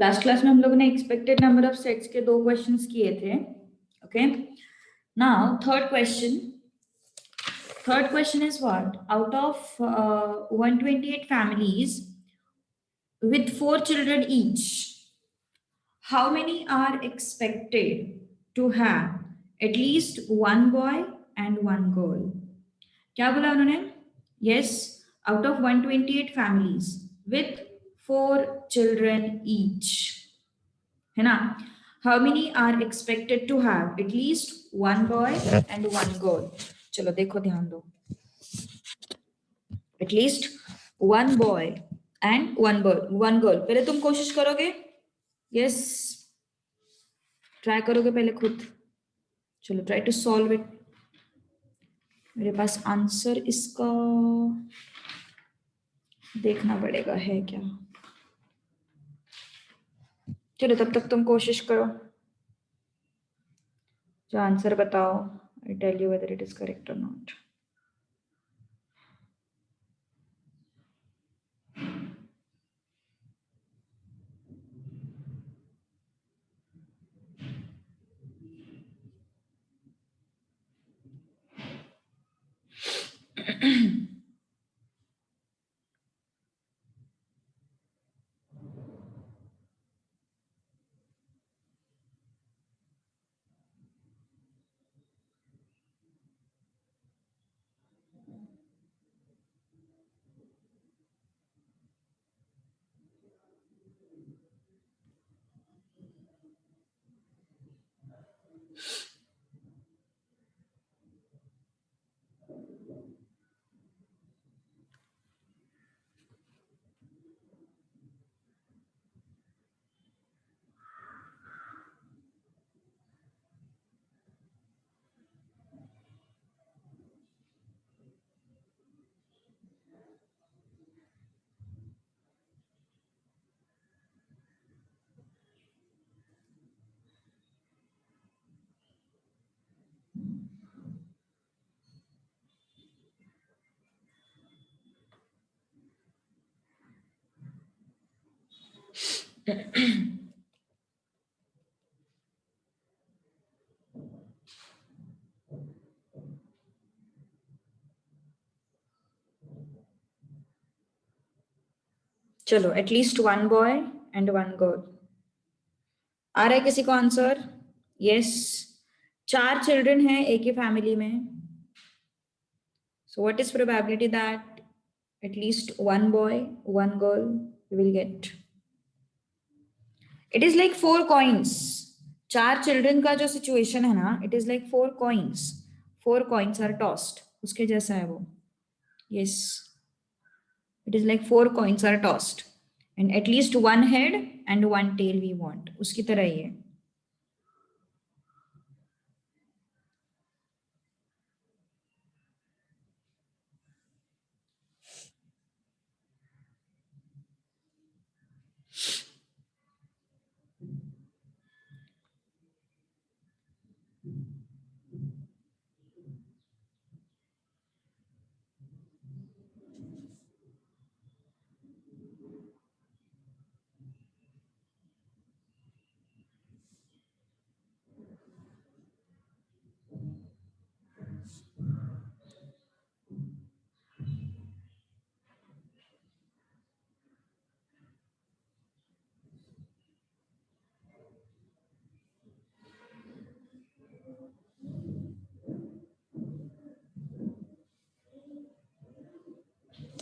Last class में हम लोगों ने एक्सपेक्टेड नंबर ऑफ सेट्स के 2 क्वेश्चंस किए थे. Okay, now third question is what? Out of 128 families with 4 children each, how many are expected to have at least one boy and one girl? क्या बोला उन्होंने? Yes, out of 128 families with 4 children each, है ना? How many are expected to have at least one boy and one girl? चलो देखो, ध्यान दो. At least one boy and one girl. पहले तुम कोशिश करोगे? Yes. ट्राई करोगे पहले खुद? चलो, ट्राई टू सॉल्व इट. मेरे पास आंसर इसका देखना पड़ेगा है क्या. चलो, तब तक तुम कोशिश करो. जो आंसर बताओ, I tell you whether it is correct or not. चलो, at least one boy and one girl. आ रहा है किसी को आंसर? यस. 4 चिल्ड्रन हैं एक ही फैमिली में. So what is probability that at least one boy one girl will get? It is like 4 coins. 4 children का जो सिचुएशन है ना, it is like 4 coins. 4 coins are tossed. उसके जैसा है वो. Yes, it is like 4 coins are tossed and at least one head and one tail we want. उसकी तरह ही है.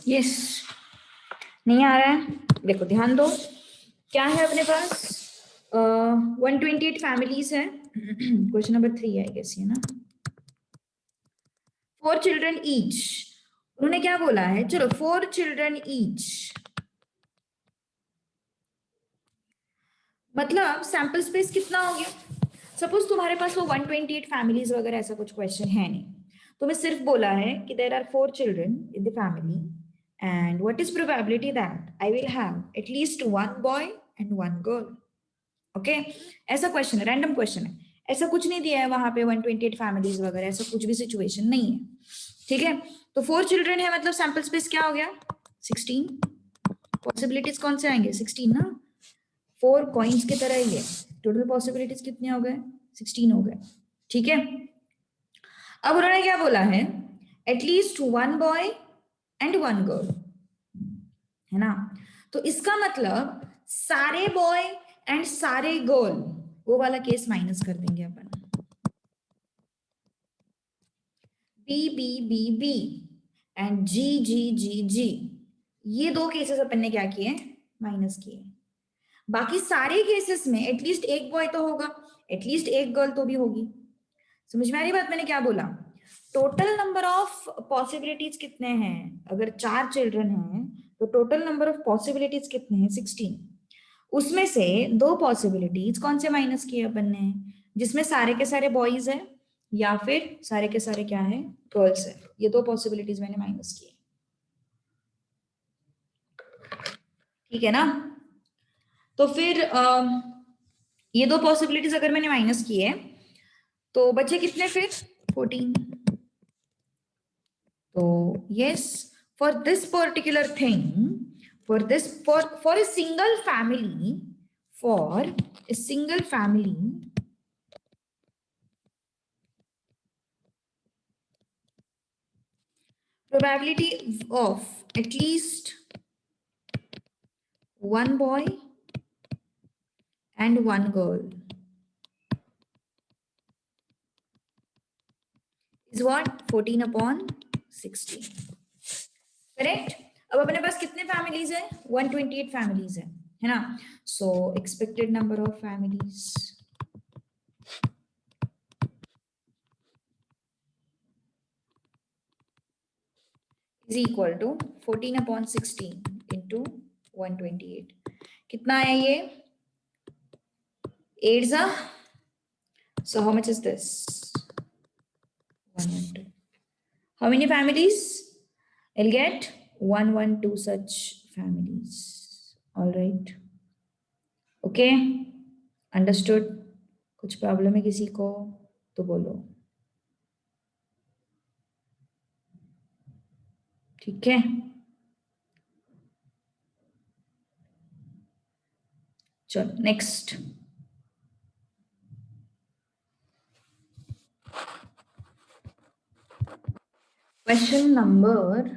यस, नहीं आ रहा है? देखो, ध्यान दो. क्या है अपने पास? 128 फैमिलीज है. क्वेश्चन नंबर 3 आई गेस ये ना. 4 चिल्ड्रन ईच. उन्होंने क्या बोला है? चलो, 4 चिल्ड्रन ईच मतलब सैंपल स्पेस कितना हो गया? सपोज तुम्हारे पास वो 128 फैमिलीज वगैरह ऐसा कुछ क्वेश्चन है नहीं. तुम्हें सिर्फ बोला है कि there are 4 children in the family and what is probability that I will have at least one boy and one girl. Okay, ऐसा क्वेश्चन है, रैंडम क्वेश्चन है. ऐसा कुछ नहीं दिया है वहां पे 128 फैमिलीज वगैरह, ऐसा कुछ भी सिचुएशन नहीं है. ठीक है, तो 4 चिल्ड्रन है मतलब सैंपल स्पेस क्या हो गया? 16. पॉसिबिलिटीज कौन से आएंगे? 16 ना. 4 कॉइन्स की तरह ही है। टोटल पॉसिबिलिटीज कितने हो गए? 16 हो गए। ठीक है, अब उन्होंने क्या बोला है? एटलीस्ट 1 बॉय एंड 1 गर्ल, है ना? तो इसका मतलब सारे बॉय एंड सारे गर्ल, वो वाला केस माइनस कर देंगे अपन। B B B B and G G G G, ये दो केसेस अपन ने क्या किए? माइनस किए। बाकी सारे केसेस में एटलीस्ट एक बॉय तो होगा, एटलीस्ट एक गर्ल तो भी होगी। समझ में आ रही बात? मैंने क्या बोला? टोटल नंबर ऑफ पॉसिबिलिटीज कितने हैं? अगर 4 चिल्ड्रन हैं तो टोटल नंबर ऑफ पॉसिबिलिटीज कितने हैं? 16। उसमें से 2 पॉसिबिलिटीज कौन से माइनस किए अपन ने? जिसमें सारे के सारे बॉयज है या फिर सारे के सारे क्या है? गर्ल्स है। ये 2 पॉसिबिलिटीज मैंने माइनस किए। ठीक है ना? तो फिर ये 2 पॉसिबिलिटीज अगर मैंने माइनस किए तो बचे कितने फिर? 14। तो yes, for this particular thing, for a single family, for a single family, probability of at least 1 boy and 1 girl is what? 14 upon 16. Correct? अब अपने पास कितने फैमिलीज है? 128 फैमिलीज है ना? So expected number of families is equal to 14 upon 16 into 128। कितना है ये? 8 जा, so how much is this? 112. How many families? I'll get 112 such families. All right. Okay. Understood? कुछ प्रॉब्लम है किसी को तो बोलो। ठीक है, चलो next question number,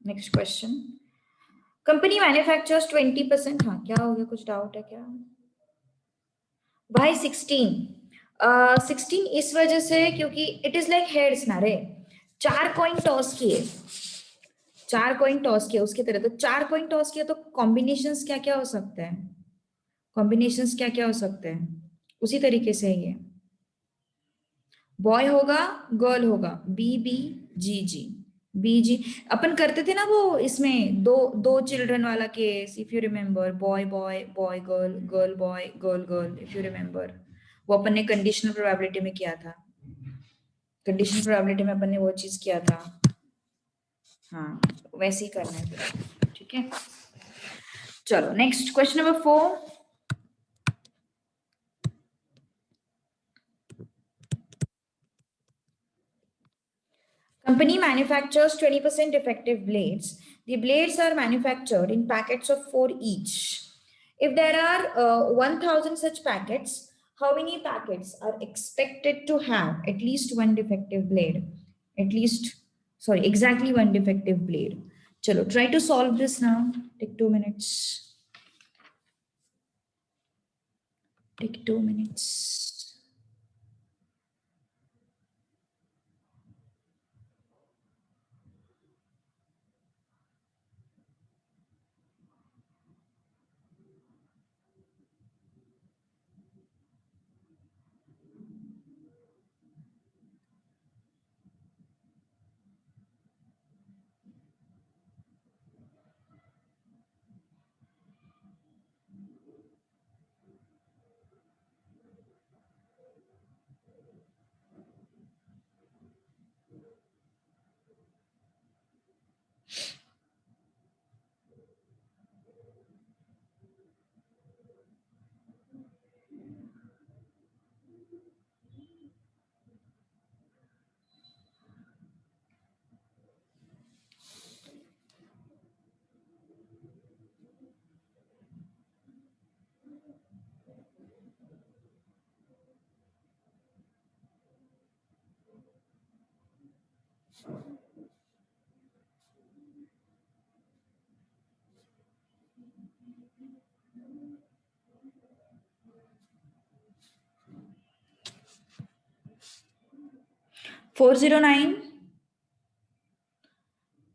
next question. Company manufactures 20%, हाँ क्या हो गया? कुछ डाउट है क्या भाई? 16 इस वजह से क्योंकि इट इज लाइक हेड्स ना रे। 4 कॉइन टॉस किए, 4 कॉइन टॉस किया उसकी तरह, तो 4 कॉइन टॉस किया तो कॉम्बिनेशंस क्या क्या हो सकते हैं? कॉम्बिनेशंस क्या क्या हो सकते हैं? उसी तरीके से ये बॉय होगा, गर्ल होगा, बी बी जी जी, बी जी। अपन करते थे ना वो, इसमें दो दो चिल्ड्रन वाला case, if you remember, boy boy boy girl, girl boy girl girl, if you remember. वो अपन ने कंडीशनल प्रोबेबिलिटी में किया था, कंडीशनल प्रोबेबिलिटी में अपन ने वो चीज किया था। हाँ, वैसे ही करना है फिर। ठीक है, चलो next question number 4। Company manufactures 20% defective blades. The blades are manufactured in packets of 4 each. If there are 1000 such packets, how many packets are expected to have at least one defective blade? At least, sorry, exactly one defective blade. Chalo, try to solve this now. Take 2 minutes. Take 2 minutes. 409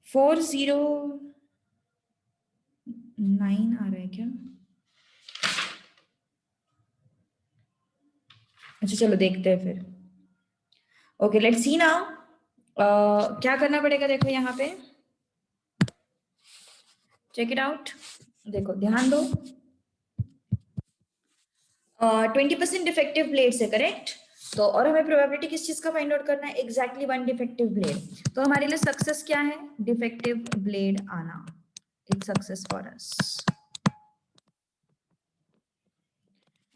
409 आ रहा है क्या? अच्छा चलो देखते हैं फिर। Okay let's see now. क्या करना पड़ेगा देखो यहाँ पे, चेक इट आउट। देखो ध्यान दो, 20% डिफेक्टिव ब्लेड से करेक्ट। तो और हमें प्रोबेबिलिटी किस चीज का फाइंड आउट करना है, एग्जैक्टली वन डिफेक्टिव ब्लेड। तो हमारे लिए सक्सेस क्या है, डिफेक्टिव ब्लेड आना, इट्स सक्सेस फॉर अस,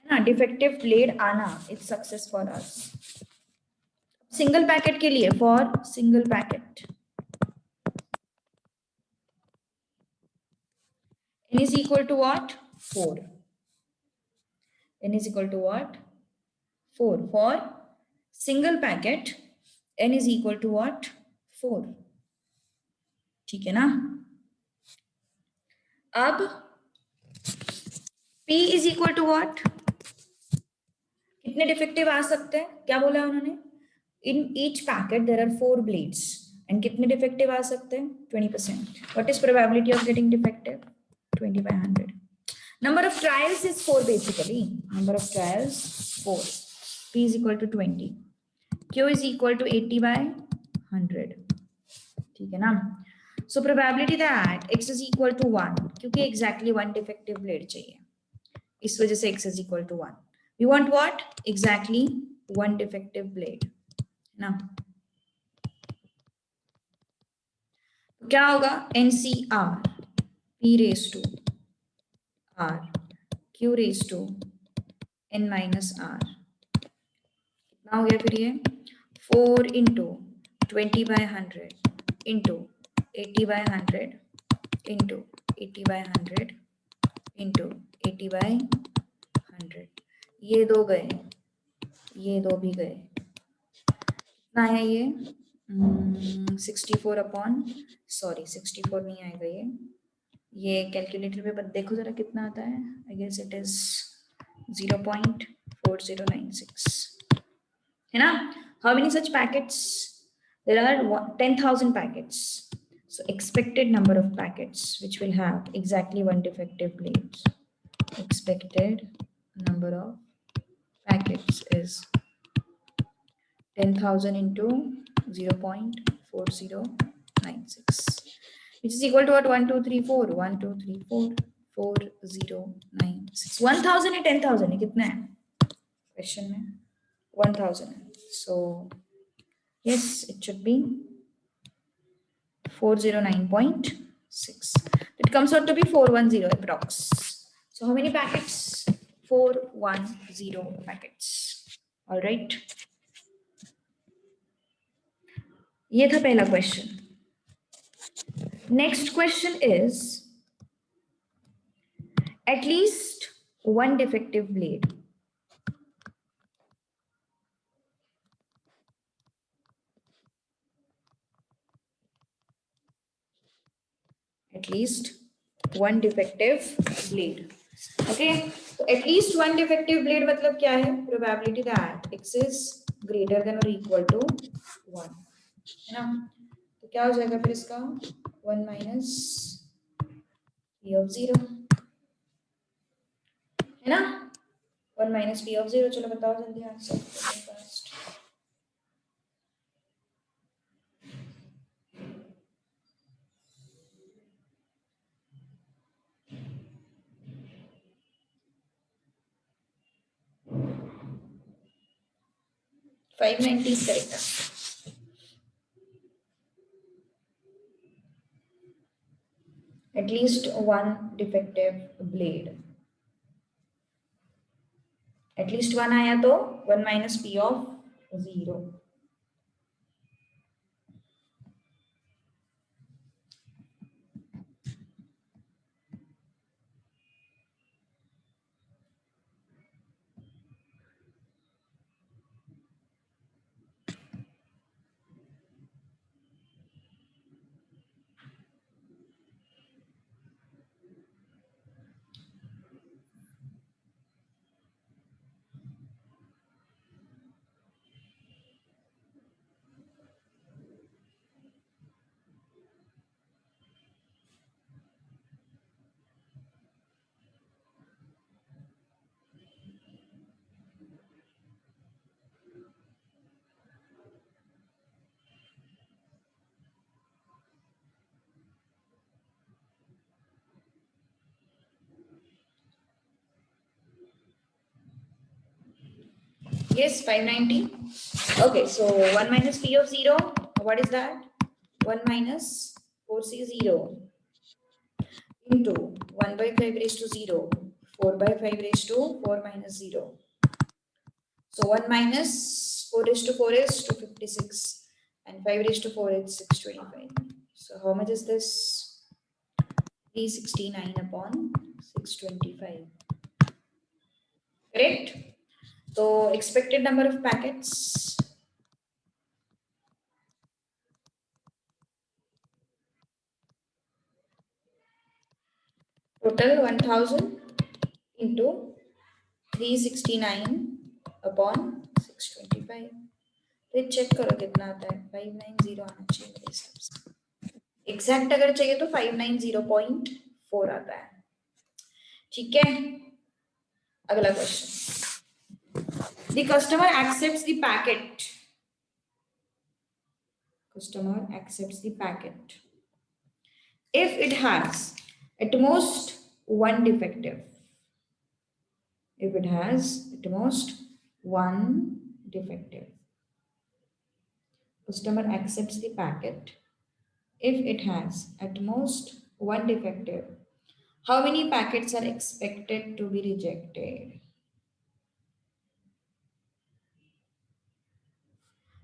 है ना, डिफेक्टिव ब्लेड आना its success for us. Single packet के लिए, for single packet n is equal to what, 4, n is equal to what, 4 for single packet, n is equal to what, 4, ठीक है ना। अब p is equal to what, कितने defective आ सकते हैं, क्या बोला उन्होंने, in each packet there are 4 blades and कितने डिफेक्टिव आ सकते हैं, 20%। What is probability of getting defective, 20/100। Number of trials is 4 basically. Number of trials 4. P is equal to 20. Q is equal to 80/100. ठीक है ना। So probability that X is equal to 1, क्योंकि exactly 1 defective blade चाहिए, इस वजह से X is equal to 1. We want what? Exactly 1 defective blade. ना तो क्या होगा, NCR P raised to R Q raised to N minus R, कितना हो गया फिर ये, 4 into 20/100 into 80/100 into 80/100 into 80/100, ये दो गए, ये दो भी गए, कितना है ये, 64 अपॉन, सॉरी 64 नहीं आएगा ये कैलकुलेटर पे बस देखो जरा कितना आता है, आई गेस इट इज 0.4096, है ना। How many such packets, there are 10,000 packets, so expected number of packets which will have exactly one defective blades, expected number of packets is 10,000 into 0.4096, which is equal to what, 1 2 3 4 1 2 3 4 4096, 1000 है 10,000 है, कितना है question में, 1000 है, so yes it should be 409.6. It comes out to be 410 approx. So how many packets? 410 packets. All right. ये था पहला question. Next question is at least one defective blade. At least one defective blade. Okay, so at least one defective blade मतलब क्या है, probability that x is greater than or equal to 1, है ना। तो क्या हो जाएगा फिर इसका, 1 minus p of 0, है ना, 1 minus p of 0। चलो बताओ जल्दी answer fast. Five 90 correct. At least one defective blade, at least one आया तो 1 minus p of 0, Yes, 590. Okay, so 1 minus P of 0, what is that? 1 minus 4C0 into 1 by 5 raised to 0, 4 by 5 raised to 4 minus 0. So 1 minus 4 raised to 4 is 256 and 5 raised to 4 is 625. So how much is this? 369 upon 625. Correct? So expected number of packets. Total 1000 into 369 upon 625. तो check करो कितना आता है 590 आना चाहिए मेरे हिसाब से एग्जैक्ट अगर चाहिए तो 590.4 आता है ठीक है अगला question the customer accepts the packet if it has at most one defective customer accepts the packet if it has at most one defective how many packets are expected to be rejected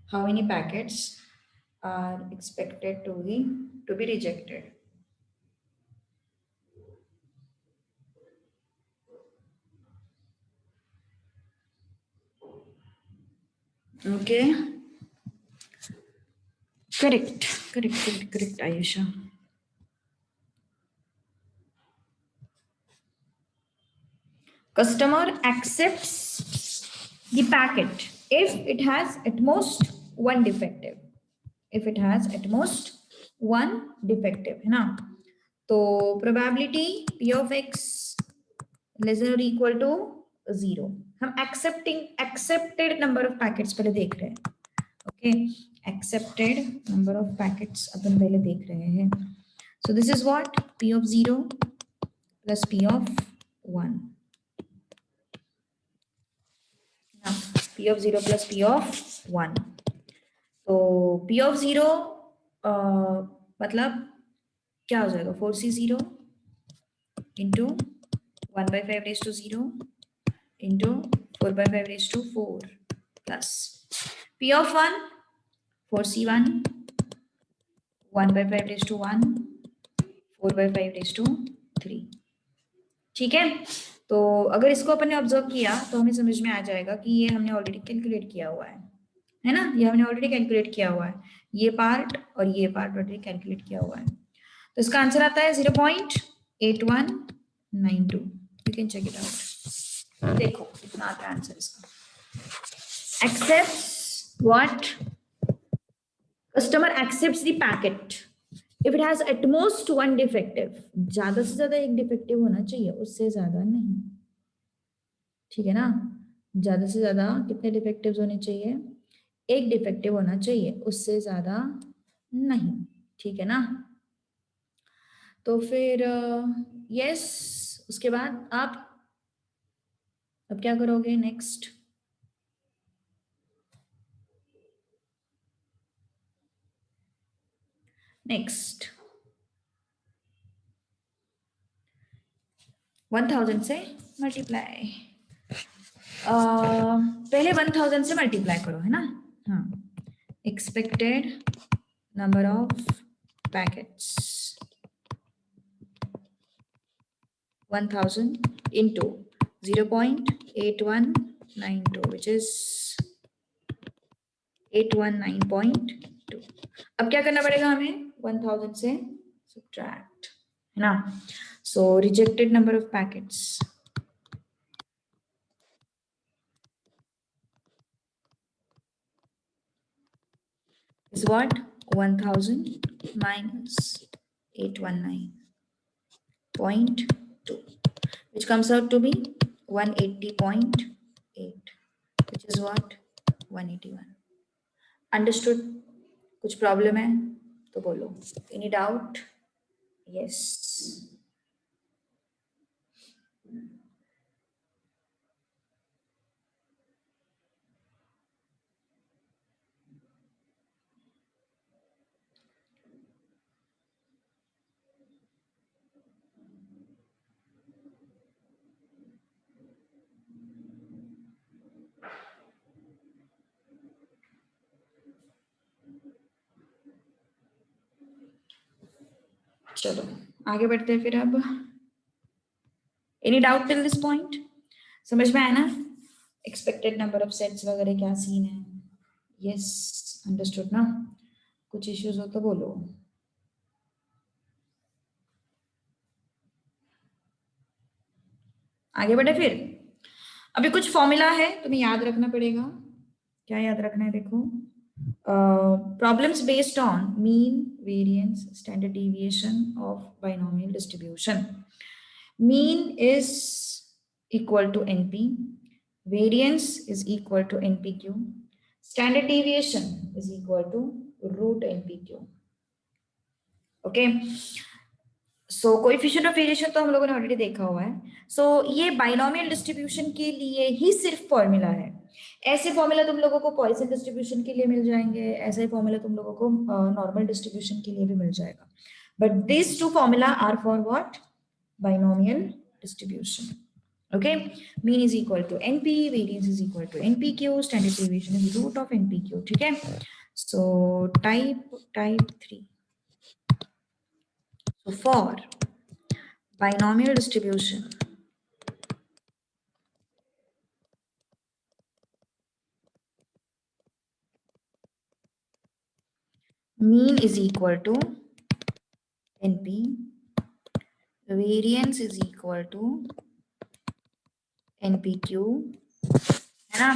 how many packets are expected to be rejected okay correct Ayesha customer accepts the packet if it has at most one defective है ना तो probability p of x less than और equal to 0 हम accepted number of packets पहले देख रहे हैं okay accepted number of packets अपन पहले देख रहे हैं so this is what p of 0 plus p of 1 p of 0 plus p of 1 तो p of 0 मतलब क्या हो जाएगा 4c0 into 1 by 5 raised to 0 into 4 by 5 raised to 4 plus p of 1 4c1 1 by 5 raised to 1 4 by 5 raised to 3 ठीक है तो अगर इसको अपन ने ऑब्जर्व किया तो हमें समझ में आ जाएगा कि ये हमने ऑलरेडी कैलकुलेट किया हुआ है ना ये हमने ऑलरेडी कैलकुलेट किया हुआ है ये पार्ट और ये पार्ट ऑलरेडी कैलकुलेट किया हुआ है तो इसका आंसर आता है 0.8192 you can check it out देखो कितना आता है आंसर इसका accepts what customer accepts the packet if it has at most one defective ज्यादा से ज्यादा एक डिफेक्टिव होना चाहिए उससे ज्यादा नहीं ठीक है ना ज्यादा से ज्यादा कितने डिफेक्टिव्स होने चाहिए एक डिफेक्टिव होना चाहिए उससे ज्यादा नहीं ठीक है ना तो फिर यस उसके बाद आप अब क्या करोगे नेक्स्ट नेक्स्ट 1000 से मल्टीप्लाई पहले 1000 से मल्टीप्लाई करो है ना हाँ expected number of packets 1000 into 0.8192 which is 819.2 अब क्या करना पड़ेगा हमें 1000 से subtract है ना so rejected number of packets is what 1000 minus 819.2 which comes out to be 180.8 which is what 181 understood कुछ प्रॉब्लम है तो बोलो एनी डाउट यस चलो आगे बढ़ते हैं फिर अब। Any doubt till this point? समझ में आया ना एक्सपेक्टेड नंबर ऑफ सेट्स वगैरह क्या सीन है? यस, अंडरस्टूड ना? कुछ इश्यूज हो तो बोलो। आगे बढ़े फिर। अभी कुछ फॉर्मूला है तुम्हें याद रखना पड़ेगा। क्या याद रखना है देखो? Problems based on mean, variance, standard deviation of binomial distribution. Mean is equal to NP, variance is equal to NPQ, standard deviation is equal to root NPQ. Okay. So coefficient of variation तो हम लोगों ने already देखा हुआ है। सो ये binomial distribution के लिए ही सिर्फ फॉर्मूला है। ऐसे फॉर्मूला तुम लोगों को पॉइसन डिस्ट्रीब्यूशन के लिए मिल जाएंगे, ऐसा ही फॉर्मूला तुम लोगों को नॉर्मल डिस्ट्रीब्यूशन के लिए भी मिल जाएगा। But this two formula are for what? Binomial distribution. Okay, mean is equal to NP, variance is equal to NPQ, standard deviation is root of NPQ. ठीक है? So type 3. So for binomial distribution, mean is equal to NP, variance is equal to NPQ, है ना?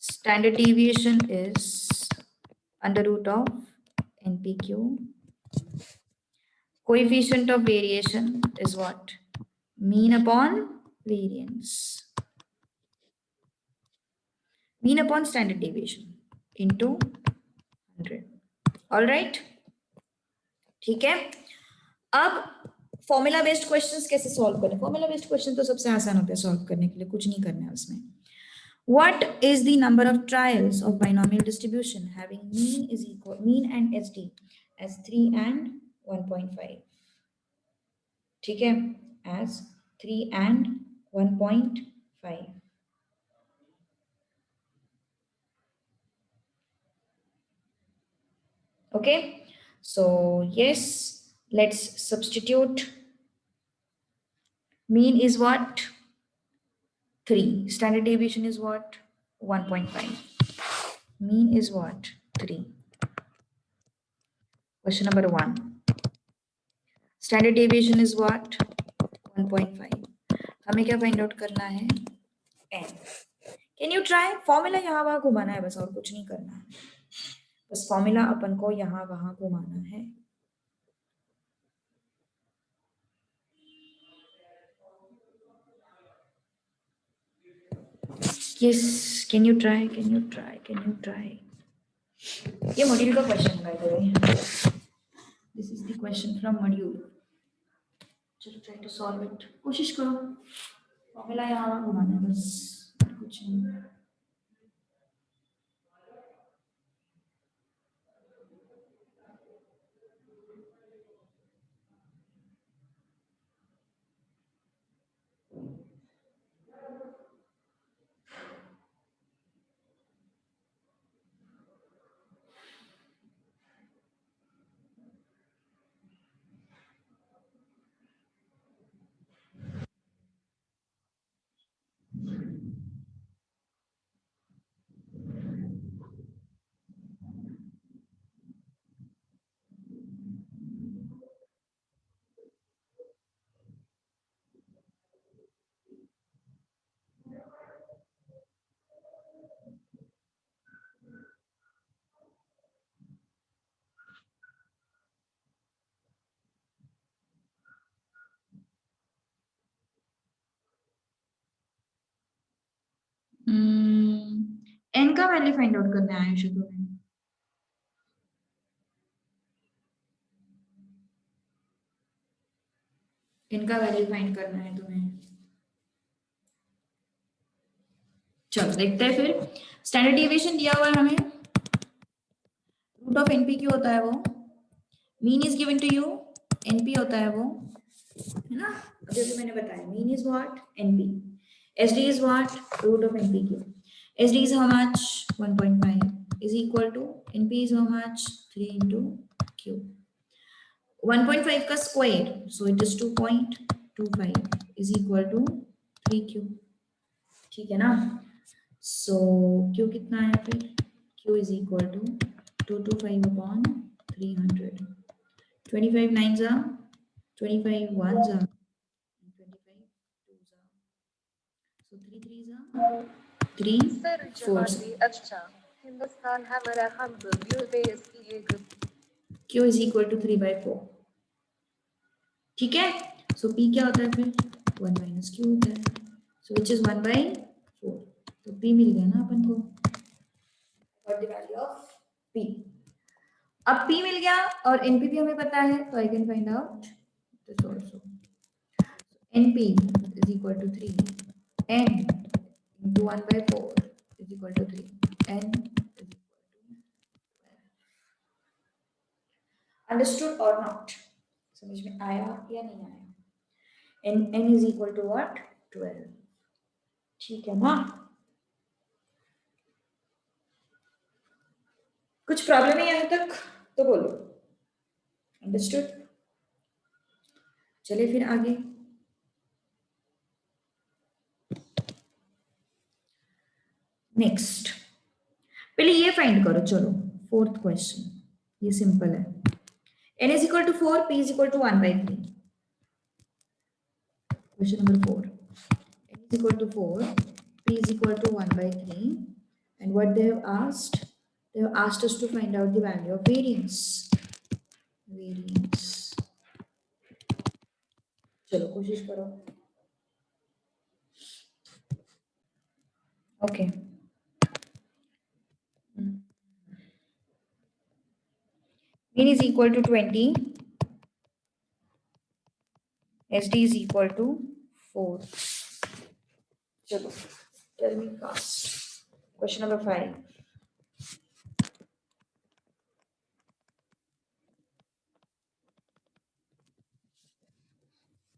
Standard deviation is under root of NPQ. Coefficient of variation is what? Mean upon variance. Mean upon standard deviation into 100. All right? ठीक है? अब formula based questions कैसे solve करें? Formula based question तो सबसे आसान होता है सॉल्व करने के लिए, कुछ नहीं करना है उसमें। What is the number of trials of binomial distribution having mean and SD as 3 and 1.5? ठीक है? As 3 and 1.5. Okay? So yes, let's substitute. Mean is what? 3. Standard deviation is what? 1.5. Mean is what? 3. Question number 1. Standard deviation is what? 1.5. हमें क्या find out करना है? n. Can you try? Formula यहाँ वहाँ घुमाना है बस, और कुछ नहीं करना है। बस फॉर्मूला अपन को यहाँ वहाँ घुमाना है। Yes, can you try? Can you try? Can you try? ये मॉड्यूल का question by the way. This is the question from module. चलो try to solve it. कोशिश करो। फॉर्मूला यहाँ वहाँ घुमाना है बस, कुछ नहीं। एन का वैल्यू फाइंड आउट करना है आयुष तुम्हें। इनका वैल्यू फाइंड करना है तुम्हें। चलो देखते हैं फिर। स्टैंडर्ड डिविएशन दिया हुआ है हमें, रूट ऑफ एनपीक्यू होता है वो, mean is given to you, NP होता है वो, है ना? अभी अभी मैंने बताया mean is what? NP, SD is what? Root of NPQ. SD is how much? 1.5 is equal to NP is how much? 3 into Q. 1.5 का square, so it is 2.25 is equal to 3q। ठीक है ना? सो q कितना है फिर? q is equal to 225 upon 300। 25 9s are 25 1s are 25 2s are, so 3 3s are 3 4s are। अच्छा हिंदुस्तान हमारा हम बेस की q इज इक्वल टू 3/4। ठीक है? सो p क्या होता है फिर? 1 माइनस q होता है, सो विच इज 1/4। तो p मिल गया ना अपन को, और द वैल्यू ऑफ p। अब p मिल गया और np भी हमें पता है, तो I can find out this also. np is equal to 3 n into 1/4 is equal to 3 n is equal to 12। Understood और नॉट? समझ में आया या नहीं आया? n is equal to what? 12। ठीक है ना? कुछ प्रॉब्लम है यहाँ तक तो बोलो। अंडरस्टूड? चले फिर आगे। नेक्स्ट, पहले ये फाइंड करो। चलो फोर्थ क्वेश्चन, ये सिंपल है। n is equal to 4, p is equal to 1/3। Question number 4. N is equal to 4, p is equal to 1/3, and what they have asked? They have asked us to find out the value of variance. Variance. चलो कोशिश करो। Okay. Mean is equal to 20. SD is equal to 4. चलो, tell me fast. Question number 5.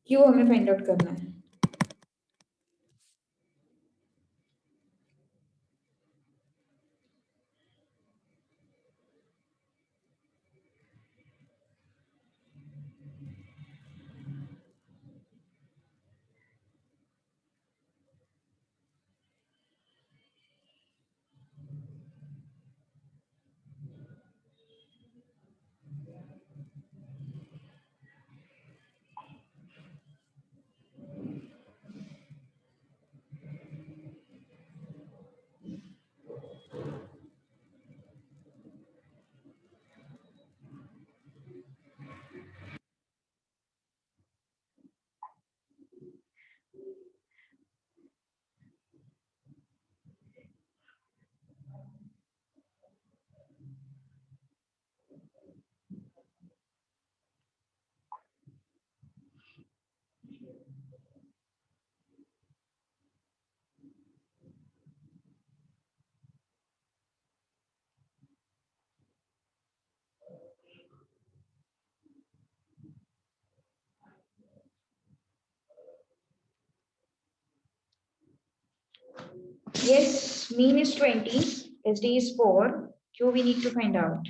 क्यों हमें find out करना है? Yes, mean is 20, SD is 4, Q we need to find out.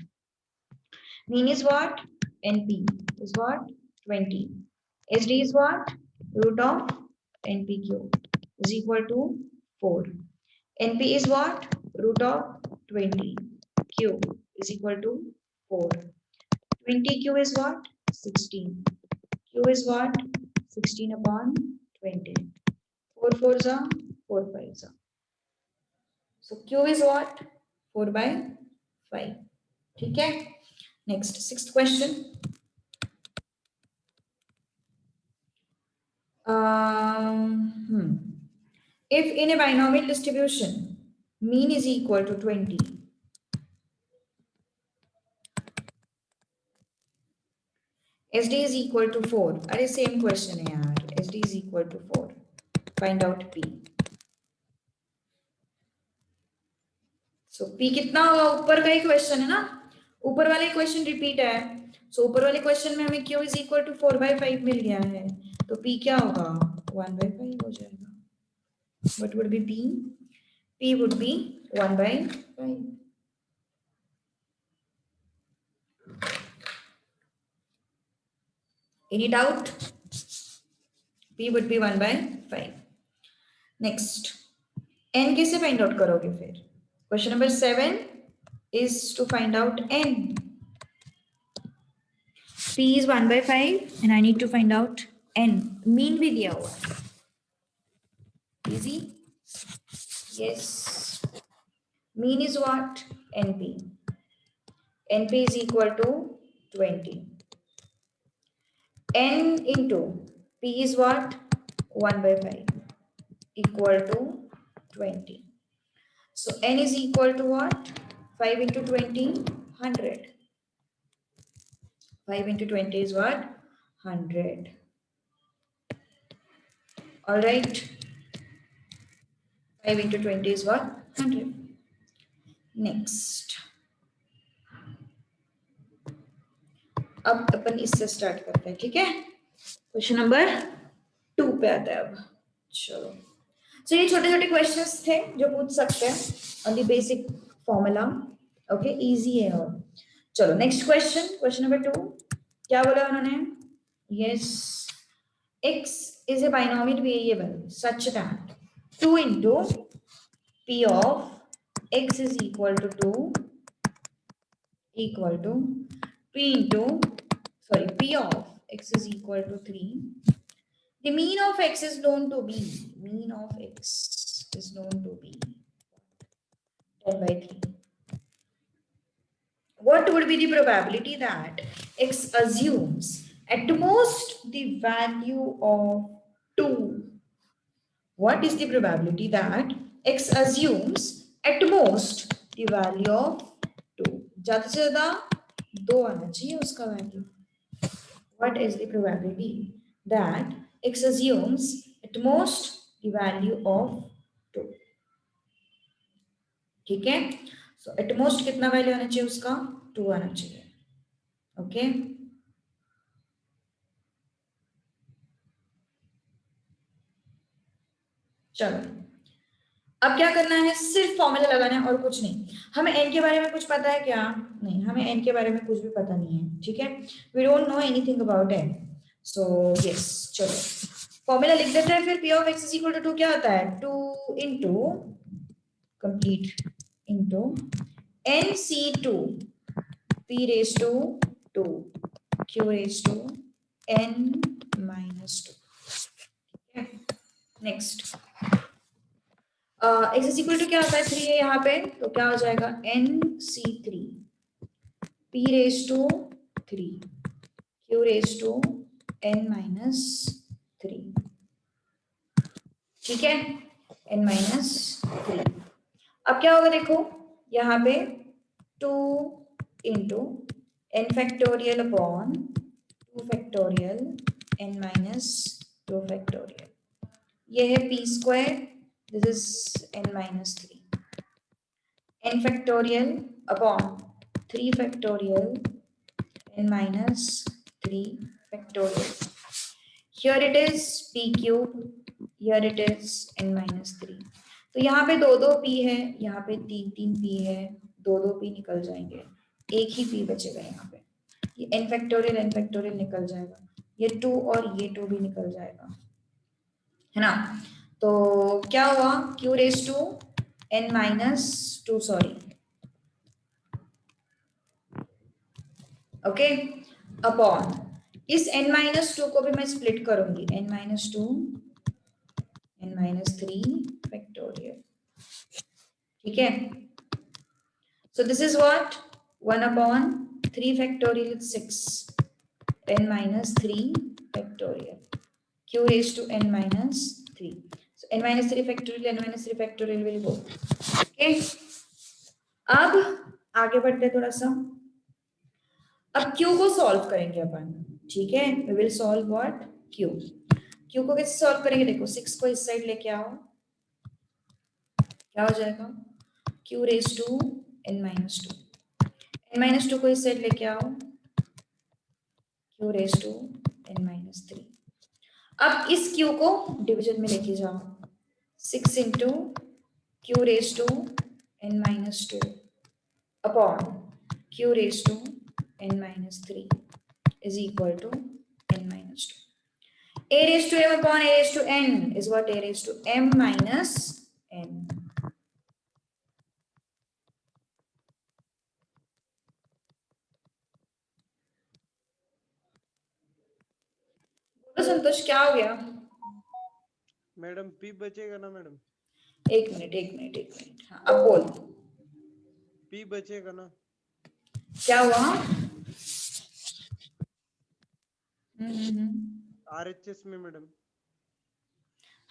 Mean is what? NP is what? 20. SD is what? Root of NPQ is equal to 4. NP is what? Root of 20. Q is equal to 4. 20Q is what? 16. Q is what? 16 upon 20. 4 4s are 4 5s are. So Q is what? 4/5. ठीक है? Next, sixth question. If in a binomial distribution, mean is equal to 20, SD is equal to 4. अरे same question है यार. SD is equal to 4. Find out P. So P कितना होगा? ऊपर का ही question है ना, ऊपर वाले क्वेश्चन रिपीट है। सो ऊपर वाले क्वेश्चन में हमें Q is equal to 4/5 मिल गया है, तो P क्या होगा? 1/5 हो जाएगा। What would be P? P would be 1/5. Any doubt? P would be 1 by 5. Next, n कैसे find out करोगे फिर? Question number 7 is to find out n. P is 1 by 5 and I need to find out n. Mean भी दिया हुआ है. Easy? Yes. Mean is what? NP. NP is equal to 20. N into P is what? 1 by 5 equal to 20. So N is equal to what? 5 into 20, 100. 5 into 20 is what? 100. All right. 5 into 20 is what? 100. Next. अब अपन इससे start करते हैं, ठीक है? Question number 2 पे आता है अब. चलो. So ये छोटे छोटे क्वेश्चंस थे जो पूछ सकते हैं on the basic formula. Okay, easy है. और चलो नेक्स्ट क्वेश्चन. क्वेश्चन नंबर 2 क्या बोला उन्होंने? Yes, x is a binomial variable such that 2 into p of x is equal to 2 equal to p of x is equal to 3. The mean of x is known to be 10 by 3. What would be the probability that x assumes at most the value of 2? What is the probability that x assumes at most the value of 2? ज़्यादा से ज़्यादा 2 आना चाहिए उसका value. What is the probability that x assumes at most the value of 2? ठीक है. So at most कितना value आना चाहिए उसका? 2 आना चाहिए. ओके. चलो, अब क्या करना है? सिर्फ फॉर्मूला लगाना है और कुछ नहीं. हमें n के बारे में कुछ पता है क्या? नहीं, हमें n के बारे में कुछ भी पता नहीं है. ठीक है, we don't know anything about n. So yes, चलो फॉर्मूला लिख देते हैं. फिर p of x is equal to 2 क्या होता है? 2 into complete into nc2 p raised to 2 q raised to n minus 2. ठीक है. Next, x is equal to क्या होता है? 3 है यहाँ पे, तो क्या हो जाएगा? nc3 p raise to 3 q raise to n minus 3. ठीक है, n minus 3. अब क्या होगा? देखो यहाँ पे 2 into n factorial upon 2 factorial n minus 2 factorial. ये है p square, this is n minus 3. n factorial upon 3 factorial n minus 3 factorial. Here it is p cube, here it is n minus 3. तो यहाँ पे 2 p है, यहाँ पे 3 p है. 2 p निकल जाएंगे, एक ही p बचेगा यहाँ पे. ये n factorial निकल जाएगा, ये 2 और ये 2 भी निकल जाएगा, है ना? तो क्या हुआ? q raise to n minus 2, sorry, okay, upon इस n minus 2 को भी मैं स्प्लिट करूंगी, n minus 2 n minus 3 factorial. ठीक है. सो this is what? 1 upon 3 factorial is 6 n minus 3 factorial q raised to n minus 3. So n minus 3 factorial will go. Okay. अब आगे बढ़ते हैं थोड़ा सा. अब q को सॉल्व करेंगे अपन. ठीक है, we will solve what? q. q को कैसे सॉल्व करेंगे? देखो 6 को इस साइड लेके आओ, क्या हो जाएगा? q raised to n minus 2. n minus 2 को इस साइड लेके आओ, q raised to n minus 3. अब इस q को डिवीजन में लेके जाओ, 6 into q raised to n minus 2 upon q raised to n minus 3 is equal to n minus 2. A raised to m upon a raised to n is what? A raised to m minus n. बोलो संतोष, क्या हो गया? Madam P बचेगा ना madam? एक minute, हाँ अब बोल। पी बचेगा ना? क्या हुआ? आरएचएस में मैडम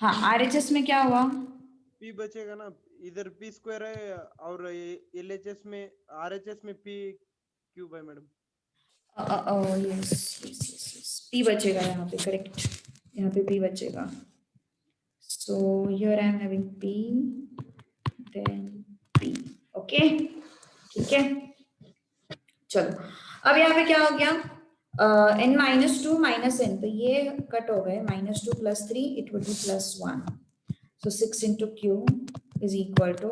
हाँ, आरएचएस में क्या हुआ? पी बचेगा ना, इधर पी स्क्वायर है और एलएचएस में आरएचएस में पी क्यूब है मैडम। यस, पी बचेगा यहाँ पे, करेक्ट, यहाँ पे पी बचेगा। So here I am having P then P, okay, ठीक है। चलो अब यहाँ पे क्या हो गया? n माइनस 2 माइनस n, तो ये कट हो गए, -2 + 3 it would be +1, so 6 into q is equal to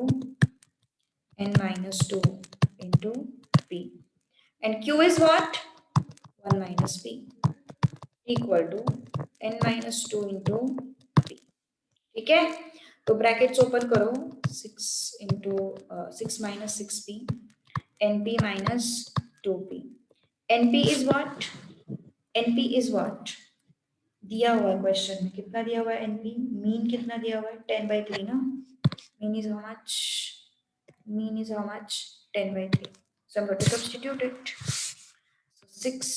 n minus 2 into p, and q is what? 1 minus p equal to n minus 2 into p, ठीक है। तो ब्रैकेट्स ओपन करो, 6 minus 6p np minus 2p, np is what? np is what? दिया हुआ है question में, कितना दिया हुआ है np? मीन कितना दिया हुआ है? 10/3 ना। Mean is how much? Mean is how much? 10/3. So I'm going to substitute it. So 6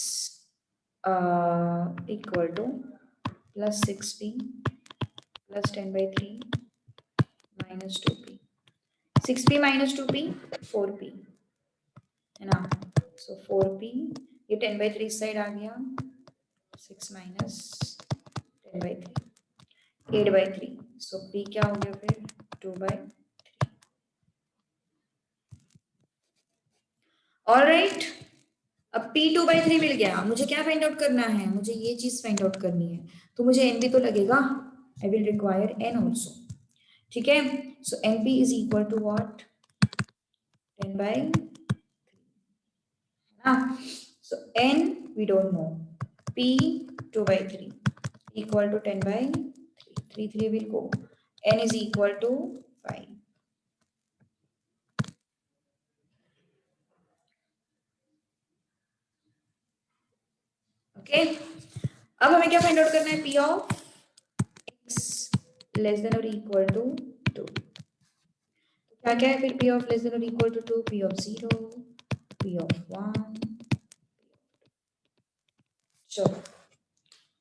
equal to plus 6p plus 10/3 minus 2p. 6p minus 2p 4p है ना। So 4p, ये 10/3 साइड आ गया, 6 minus 10/3 8/3. So p क्या हो गया फिर? 2/3. Alright, अब p 2/3 मिल गया। मुझे क्या फाइंड आउट करना है? मुझे ये चीज फाइंड आउट करनी है, तो मुझे n भी तो लगेगा। I will require n also, ठीक है। So np is equal to what? 10/3 ना। So n we don't know, p 2/3 equal to 10/3, 3 will go, n is equal to 5. Okay, अब हमें क्या फाइंड आउट करना है? p of x less than और equal to 2। क्या क्या है फिर? p ऑफ लेस देन और equal to 2, p of 0, p of 1। चलो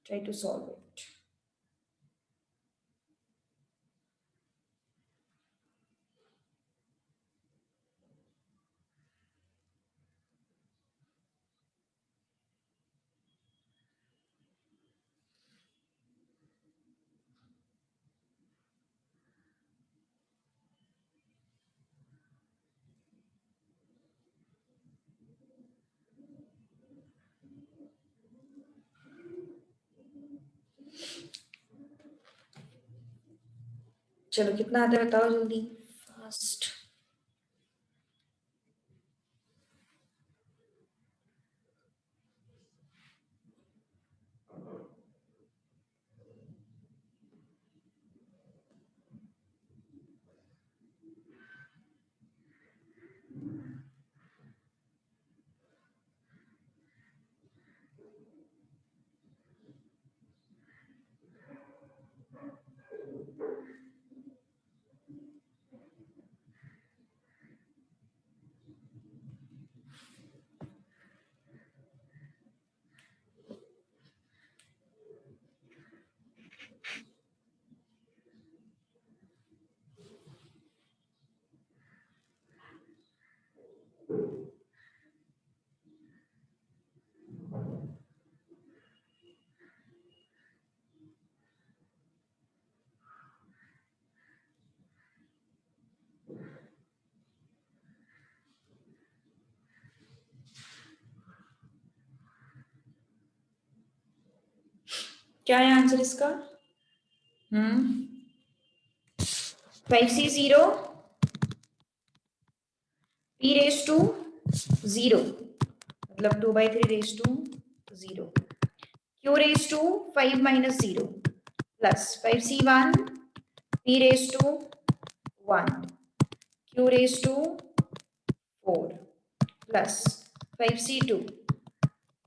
ट्राई टू सॉल्व इट। चलो कितना आता है बताओ जल्दी, फास्ट। क्या है आंसर इसका? 5c0 p रेज टू 0, मतलब 2/3 raise to 0, q raised to 5 minus 0 plus 5c1 p raised to 1 q raised to 4 plus 5c2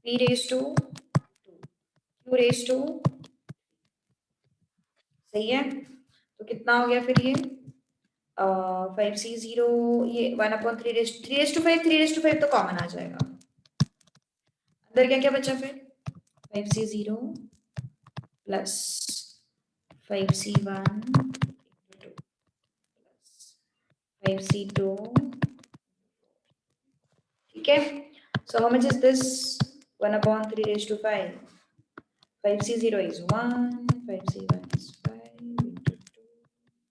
p raised to 2 q raised to, सही है। तो कितना हो गया फिर ये 5c0 ये 1/3 रेस्ट टू 5 तो कॉमन आ जाएगा। अंदर क्या क्या बचा फिर 5c0 plus 5c1 plus 5c2, ठीक है। So how much is this 1/3 raised to 5, 5c0 is 1, 5c1 is 5 into 2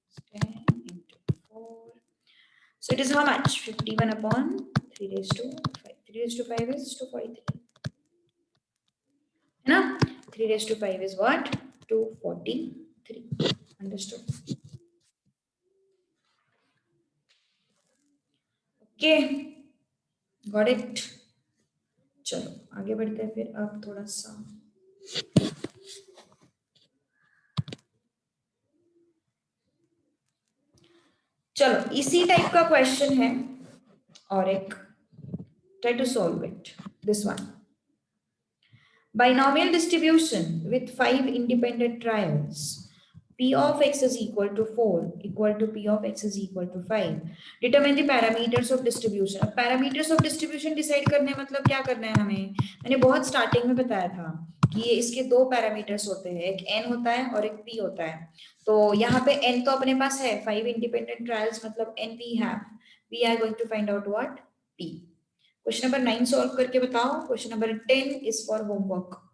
is 10 into 4. So it is how much? 51/3 raised to 5. 3 raised to 5 is 243. है ना? 3 raised to 5 is what? 243. Understood? Okay. Got it? चलो आगे बढ़ते हैं फिर अब थोड़ा सा चलो इसी टाइप का क्वेश्चन है और एक try to solve it. This one. Binomial distribution with 5 independent trials. P of x is equal to 4 equal to P of x is equal to 5. Determine the parameters of distribution. अब parameters of distribution decide करने मतलब क्या करना है हमें? मैंने बहुत starting में बताया था कि ये इसके दो पैरामीटर्स होते हैं, एक n होता है और एक p होता है। तो यहाँ पे n तो अपने पास है, 5 independent trials मतलब n we have. We are going to find out what? p. Question number 9 solve करके बताओ। Question number 10 is for homework.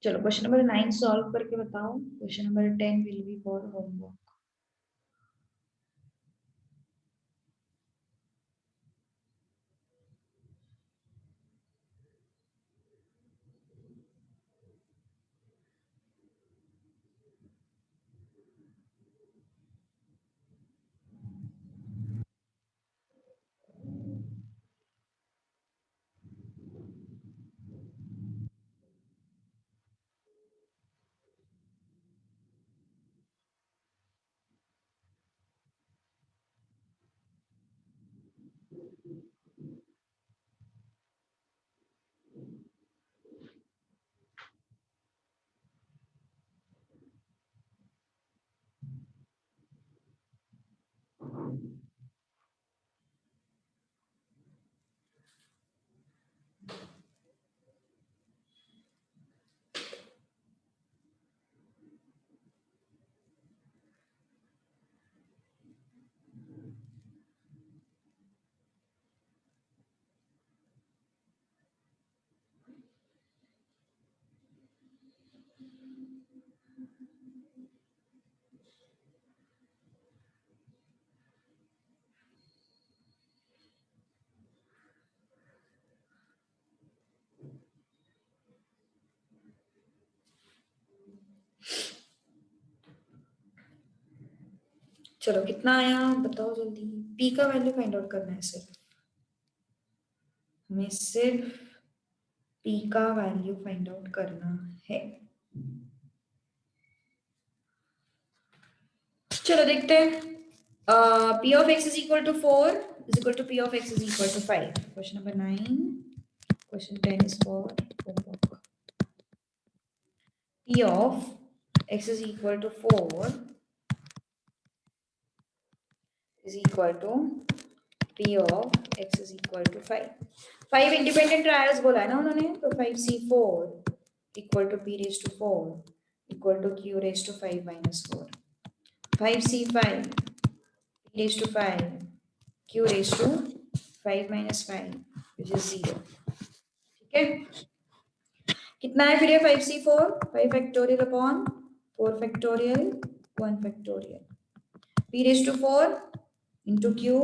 चलो क्वेश्चन नंबर 9 सॉल्व करके बताओ। Question number 10 will be for homework. चलो कितना आया बताओ जल्दी। p का वैल्यू फाइंड आउट करना है सिर्फ हमें, सिर्फ p का वैल्यू फाइंड आउट करना है। चलो देखते हैं। p of x is equal to 4 is equal to p of x is equal to 5. Question number 9. Question 10 is for homework. P of x is equal to 4 is equal to P of x is equal to 5. 5 independent trials बोला है ना उन्होंने, तो 5c4 equal to p raised to 4 equal to q raised to 5 minus 4. 5c5 p raised to 5 q raised to 5 minus 5 which is 0. ठीक है। कितना है फिर ये 5c4? 5 factorial upon 4 factorial 1 factorial p raised to 4 into q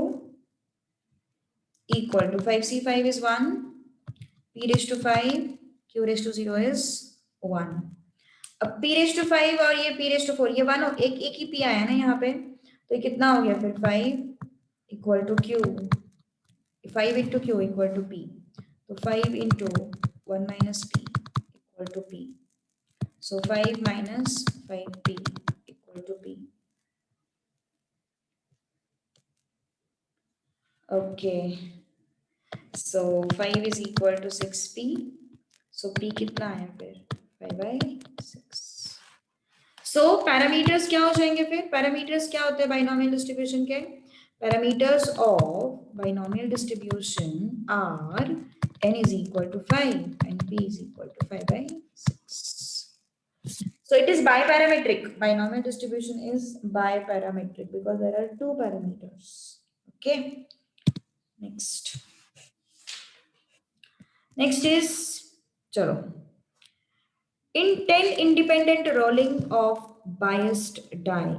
equal to 5c5 is 1, p raised to 5, q raised to 0 is 1. अब p raised to 5 और ये p raised to 4 ये 1 एक एक ही p आया ना यहाँ पे, तो ये कितना हो गया फिर 5 equal to q, 5 into q equal to p, तो 5 into 1 minus p equal to p, so 5 minus 5p equal to p. Okay, so 5 is equal to 6p, so p कितना है फिर 5/6. So parameters क्या हो जाएंगे फिर? Parameters क्या होते हैं binomial distribution के? Parameters of binomial distribution are n is equal to 5 and p is equal to 5/6. So it is biparametric. Binomial distribution is biparametric because there are two parameters. Okay. Next. Next is, chalo. In 10 independent rolling of biased die,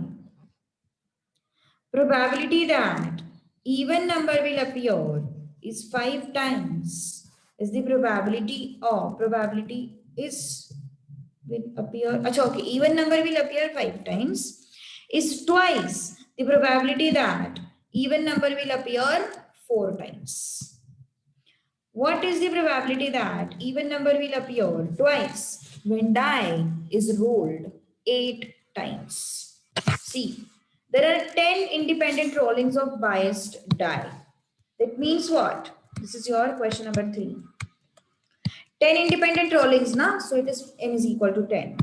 probability that even number will appear is 5 times is the probability of probability is will appear acha okay even number will appear 5 times is twice the probability that even number will appear 4 times. What is the probability that even number will appear twice when die is rolled 8 times? See, there are 10 independent rollings of biased die. That means what? This is your question number 3. 10 independent rollings, na? So it is n is equal to 10.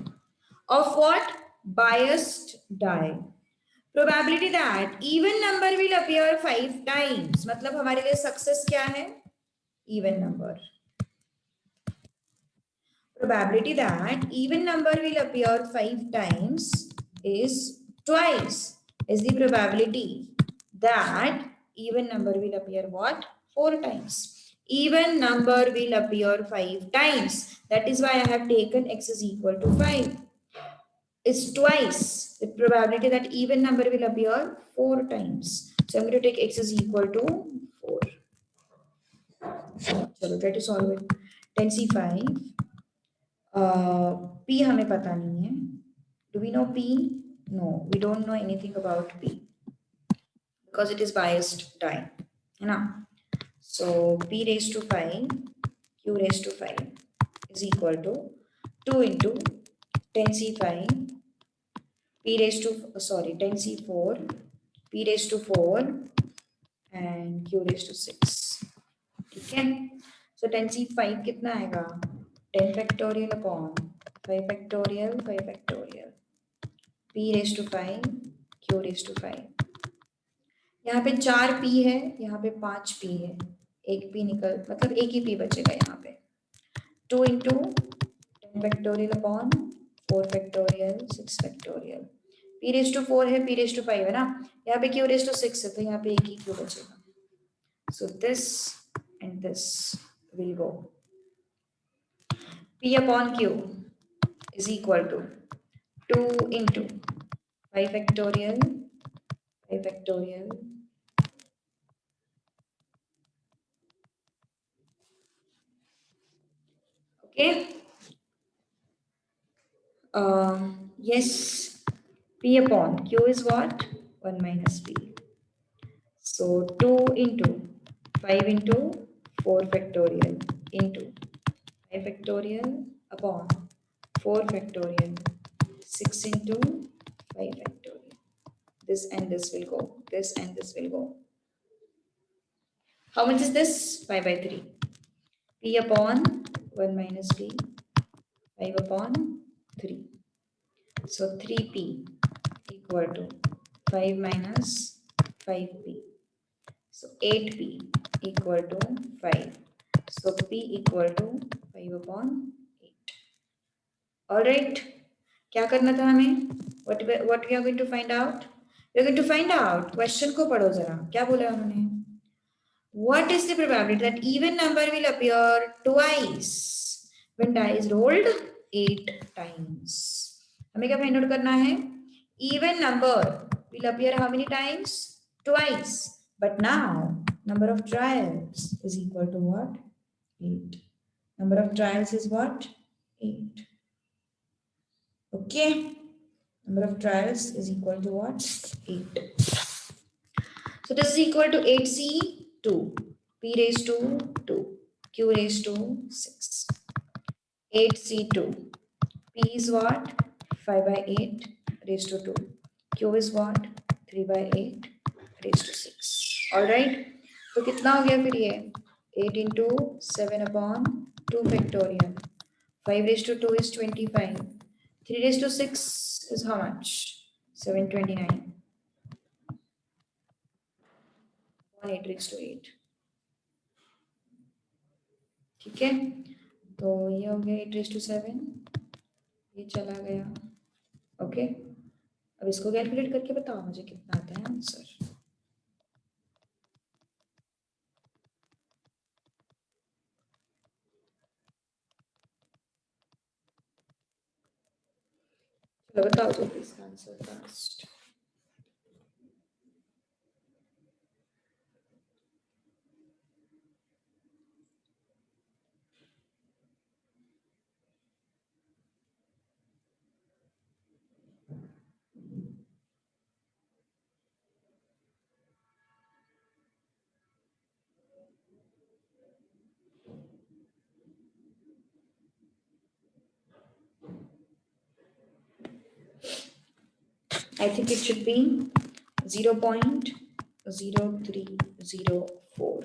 Of what? Biased die. Probability that even number will appear 5 times. मतलब हमारे लिए success क्या है? Even number. Probability that even number will appear 5 times is twice is the probability that even number will appear what? 4 times. Even number will appear 5 times. That is why I have taken x is equal to 5. Is twice the probability that even number will appear 4 times. So I'm going to take x is equal to 4. So try to solve it. 10c5. P हमें पता नहीं है. Do we know P? No, we don't know anything about P because it is biased die. है ना? So P raised to 5, Q raised to 5 is equal to 2 into 10c5, P raised to 10c4, P raised to 4 and Q raised to 6. ठीक है? So 10c5 कितना आएगा? 10 factorial upon 5 factorial 5 factorial p raised to 5 q raised to 5. यहाँ पे 4 p है, यहाँ पे 5 p है, एक p निकल मतलब एक ही p बचेगा यहाँ पे. 2 into 10 factorial upon 4 factorial 6 factorial. p raised to 4 है, p raised to 5 है ना, यहाँ पे q raised to 6 है, तो यहाँ पे एक ही q बचेगा. So this and this will go. P upon Q is equal to 2 into 5 factorial, 5 factorial, okay. Yes, P upon Q is what? 1 minus P. So 2 into 5 into 4 factorial into 5 factorial upon 4 factorial 6 into 5 factorial. This and this will go. This and this will go. How much is this? 5 by 3. P upon 1 minus P. 5 upon 3. So 3P equal to 5 minus 5P. So 8P equal to 5. So P equal to 5 upon 8. Alright. क्या करना था हमें? What we are going to find out? We are going to find out. Question को पढ़ो जरा. क्या बोला उन्होंने? What is the probability that even number will appear twice when die is rolled 8 times. हमें क्या फाइंड आउट करना है? Even number will appear how many times? Twice. But now number of trials is equal to what? 8. Number of trials is what? 8. Okay. Number of trials is equal to what? 8. So this is equal to 8C2. P raised to 2. Q raised to 6. 8C2. P is what? 5 by 8 raised to 2. Q is what? 3 by 8 raised to 6. Alright. तो कितना हो गया फिर ये? 8 into 7 upon 2 factorial. 5 raised to 2 is 25. 3 raised to 6 is how much? 729. 8 raised to 8. ठीक है, तो ये हो गया 8 raised to 7. ये चला गया. ओके, अब इसको कैलकुलेट करके बताओ मुझे कितना आता है आंसर. चलो बताओ जल्दी इसका answer fast. I think it should be 0.0304.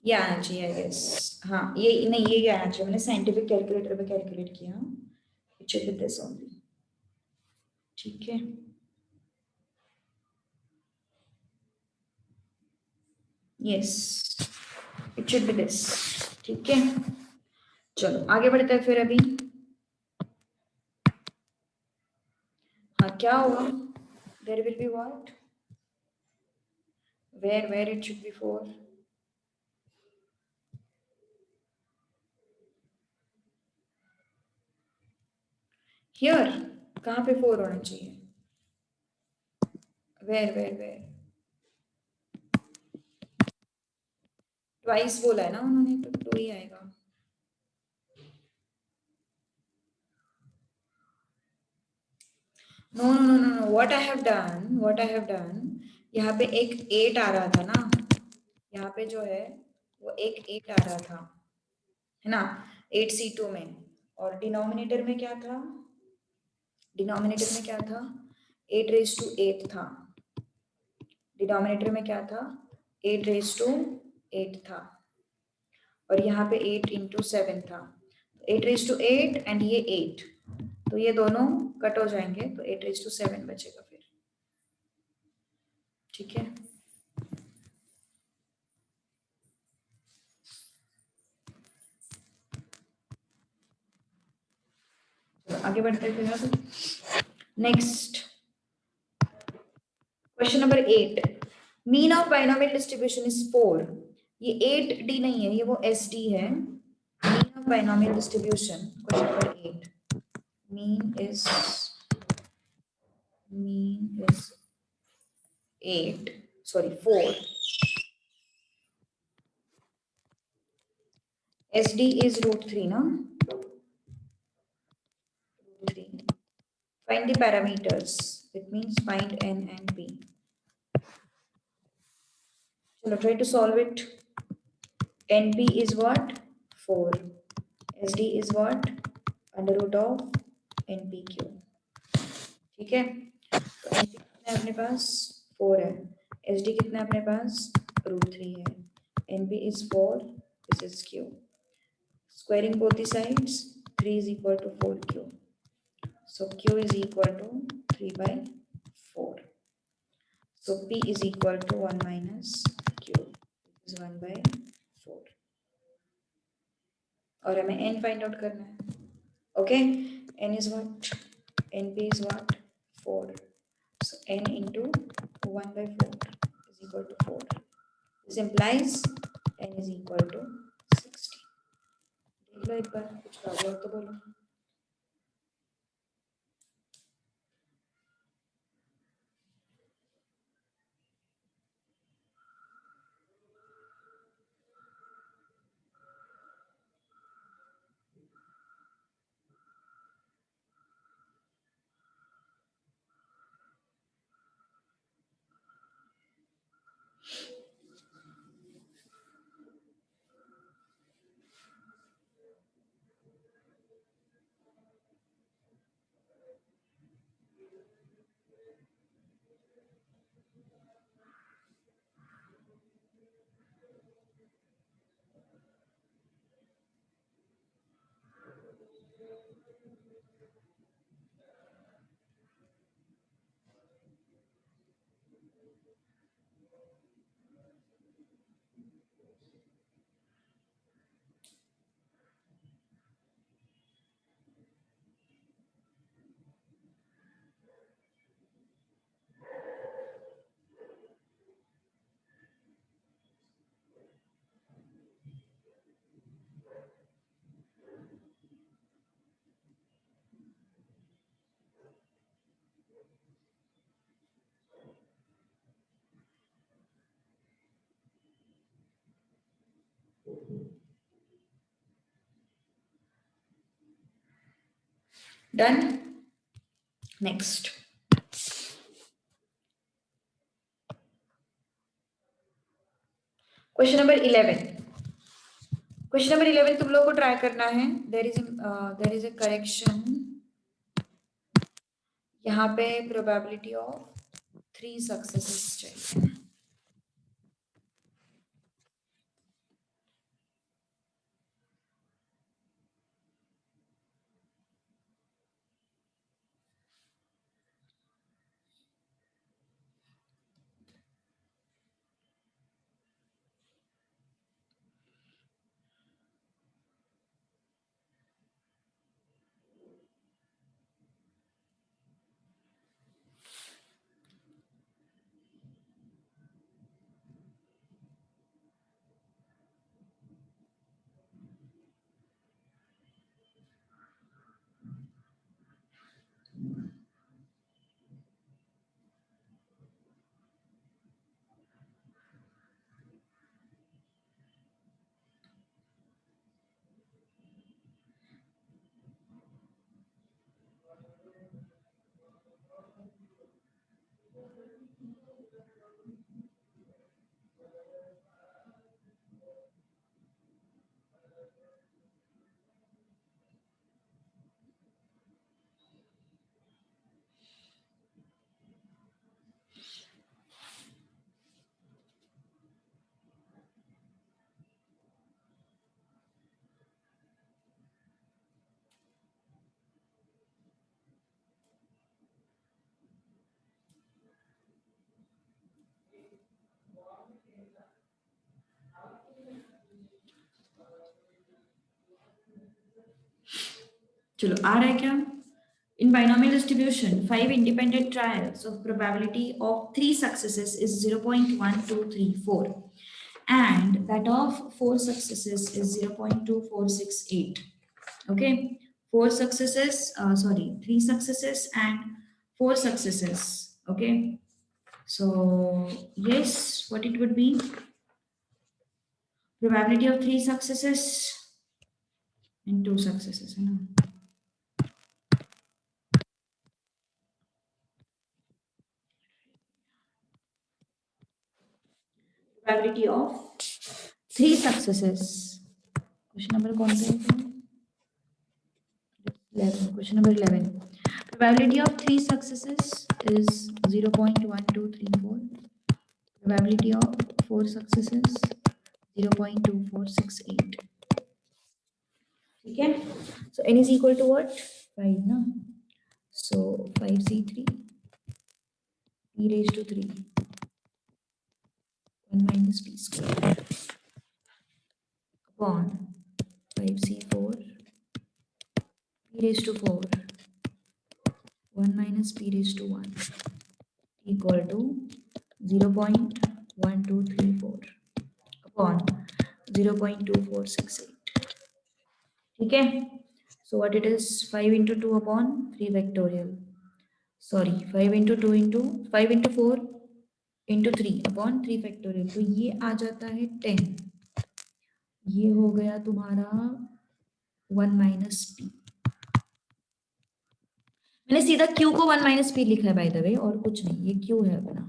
ये आना चाहिए आई गेस. हाँ ये नहीं, ये आना चाहिए. मैंने साइंटिफिक कैलकुलेटर पे कैलकुलेट किया. It should B this only. ठीक है, yes it should B this. ठीक है, चलो आगे बढ़ते हैं फिर. अभी हाँ क्या होगा? There will be what? Where it should be 4. Here कहाँ पे 4 होना चाहिए? वेयर ट्वाइस बोला है ना उन्होंने, तो 2 ही आएगा. No. What I have done, यहाँ पे एक 8 आ रहा था ना, यहाँ पे जो है वो एक 8 आ रहा था, है ना, 8C2 में. और डिनोमिनेटर में क्या था? 8 raised to 8 था. डिनोमिनेटर में क्या था? 8 raised to 8 था. और यहाँ पे 8 into 7 था. 8 raised to 8 and ये 8, तो ये दोनों कट हो जाएंगे, तो 8 raised to 7 बचेगा फिर. ठीक है, आगे बढ़ते हैं फिर. Next question number 8. Mean of binomial distribution is 4. ये 8D नहीं है, ये वो SD है. Mean of binomial distribution, question number 8. Mean is 4. SD is √3 ना. 3. Find the parameters. It means find N and P. Chalo, try to solve it. NP is what? 4. SD is what? Under root of NPQ. ठीक है, तो NP कितना अपने पास? 4 है. SD कितना अपने पास? √3 है. NP is 4. This is Q. Squaring both the sides, 3 is equal to 4Q. So Q is equal to 3 by 4. So P is equal to 1 minus Q. This is 1 by 4. और हमें N find out करना है. Okay, N is what? NP is what? 4. So n into 1 by 4 is equal to 4. This implies n is equal to 60. देख लो एक बार, कुछ problem हो तो बोलो. Done? Next. Question number 11. Question number 11 तुम लोग को ट्राई करना है. There is a correction. यहाँ पे probability of 3 successes चाहिए. चलो आ रहा है क्या? In binomial distribution, 5 independent trials of probability of 3 successes is 0.1234 and that of 4 successes is 0.2468. Okay, 4 successes, 3 successes and 4 successes. Okay, so yes, what it would be? Probability of 3 successes and 2 successes. You know? Probability of 3 successes. Question number कौन सा है? 11. Question number 11. Probability of 3 successes is 0.1234. Probability of 4 successes 0.2468. ठीक है? So n is equal to what? 5 ना? So 5c3 e raised to 3 1 minus p square upon 5c4 p raised to 4 1 minus p raised to 1 equal to 0.1234 upon 0.2468. ठीक है, so what it is, 5 into 2 upon 3 factorial, sorry 5 into 2 into 5 into 4 into 3 upon 3 factorial, तो ये आ जाता है 10, ये हो गया तुम्हारा 1 माइनस पी। मैंने सीधा q को 1 माइनस पी लिखा है बाय द वे, और कुछ नहीं, ये q है अपना,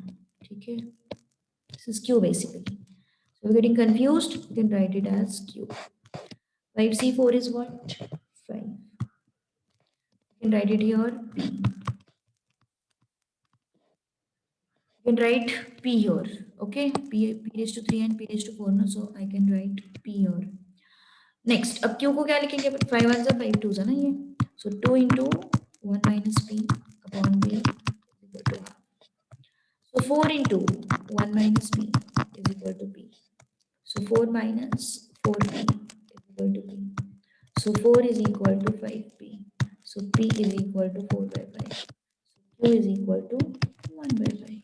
ठीक है, this is q basically, so we're getting confused, you can write it as q। 5c4 is what, 5, you can write it here p, you can write p here, okay, p raised to 3 and p raised to 4, no, so I can write p here। Next, अब q को क्या लिखेंगे, 5 1 जा 5 2 जा ना ये, सो 2 into 1 minus p upon b equal to half, so 4 into 1 minus p is equal to p, so 4 minus 4p is equal to p, so 4 is equal to 5p, so p is equal to 4 by 5, q is equal to 1 by 5।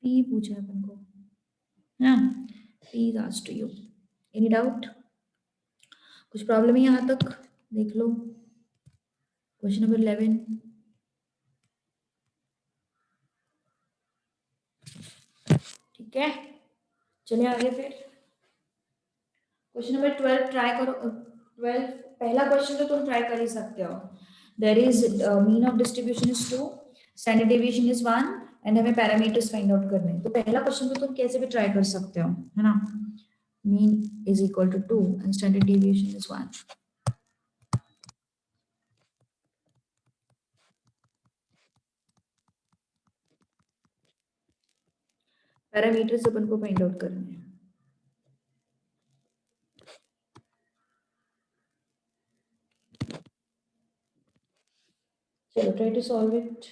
p पूछा है अपन को, हाँ, p is asked to you, any doubt, कुछ problem है यहाँ तक, देख लो, question number 11, ठीक है, चलिए आगे फिर क्वेश्चन नंबर 12 ट्राई करो। 12 पहला क्वेश्चन तो तुम ट्राई कर ही सकते हो, there is mean of distribution is 2, standard deviation is 1 and हमें पैरामीटर्स फाइंड आउट करने हैं, तो पहला क्वेश्चन तो तुम कैसे भी ट्राई कर सकते हो, है ना, mean is equal to 2 and standard deviation is 1, parameters अपन को फाइंड आउट करने हैं। चलो try to solve it.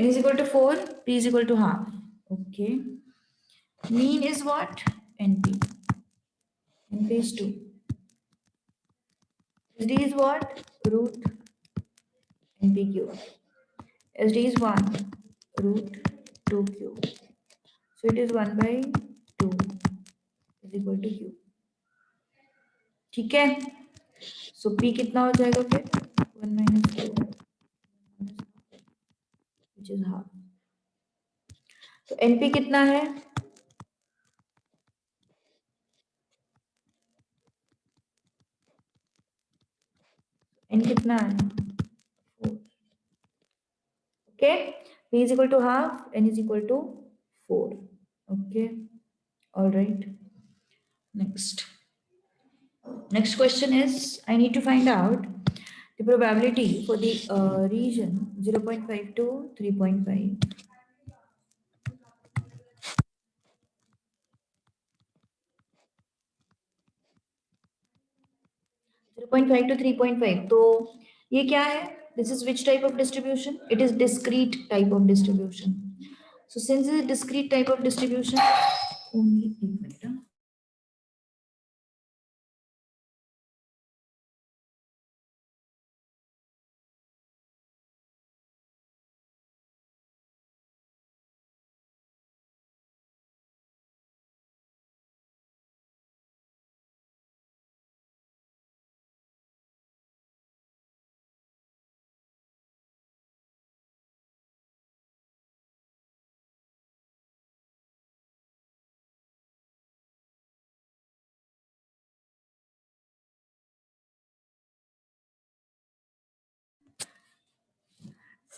n is equal to 4, p is equal to half, okay, mean is what, np, np is 2, sd is what, root npq, sd is 1 root 2q, so it is 1 by 2 is equal to q, ठीक है, सो p कितना हो जाएगा फिर 1 minus q which is half, तो np कितना है, n कितना है 4, okay, p is equal to half, n is equal to 4, okay, all right, next question is I need to find out the probability for the region 0.5 to 3.5, 0.5 to 3.5, तो ये क्या है, this is which type of distribution, it is discrete type of distribution, so since it is discrete type of distribution, only एक minute,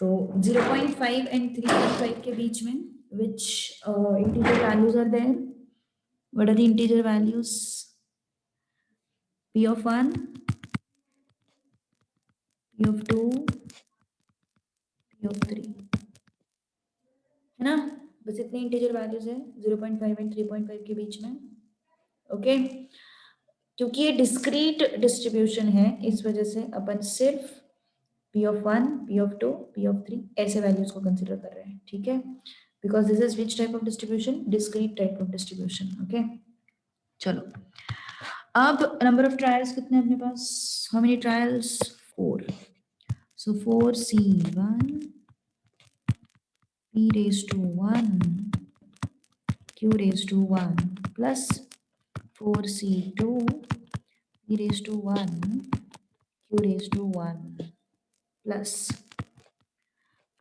So 0.5 and 3.5 के बीच में which integer values are there? What are the integer values? P of 1, P of 2, P of 3, है ना? बस इतने integer values है 0.5 and 3.5 के बीच में. ओके, क्योंकि ये डिस्क्रीट डिस्ट्रीब्यूशन है इस वजह से अपन सिर्फ P of 1, P of 2, P of 3 ऐसे वैल्यूज को कंसिडर कर रहे हैं. ठीक है, because this is which type of distribution? Discrete type of distribution. Okay, चलो अब नंबर ऑफ ट्रायल्स कितने अपने पास? How many trials? 4. So 4C1 P raised to 1 Q raised to 1 plus 4C2 P raised to 1 Q raised to 1 plus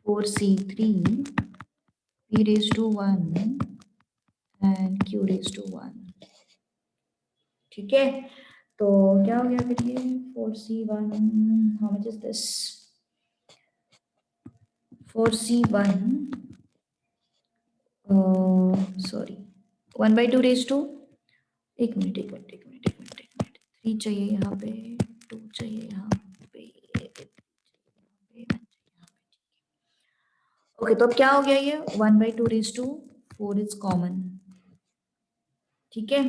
4C3 P raised to 1 and Q raised to 1. ठीक है, तो क्या हो गया फिर ये 4C1, how much is this? 4C1 sorry 1 by 2 raised to, एक minute 3 चाहिए यहाँ पे, 2 चाहिए यहाँ पे, 1 चाहिए यहाँ पे. ओके, तो अब क्या हो गया ये 1 by 2 raised to 4 is common. ठीक है,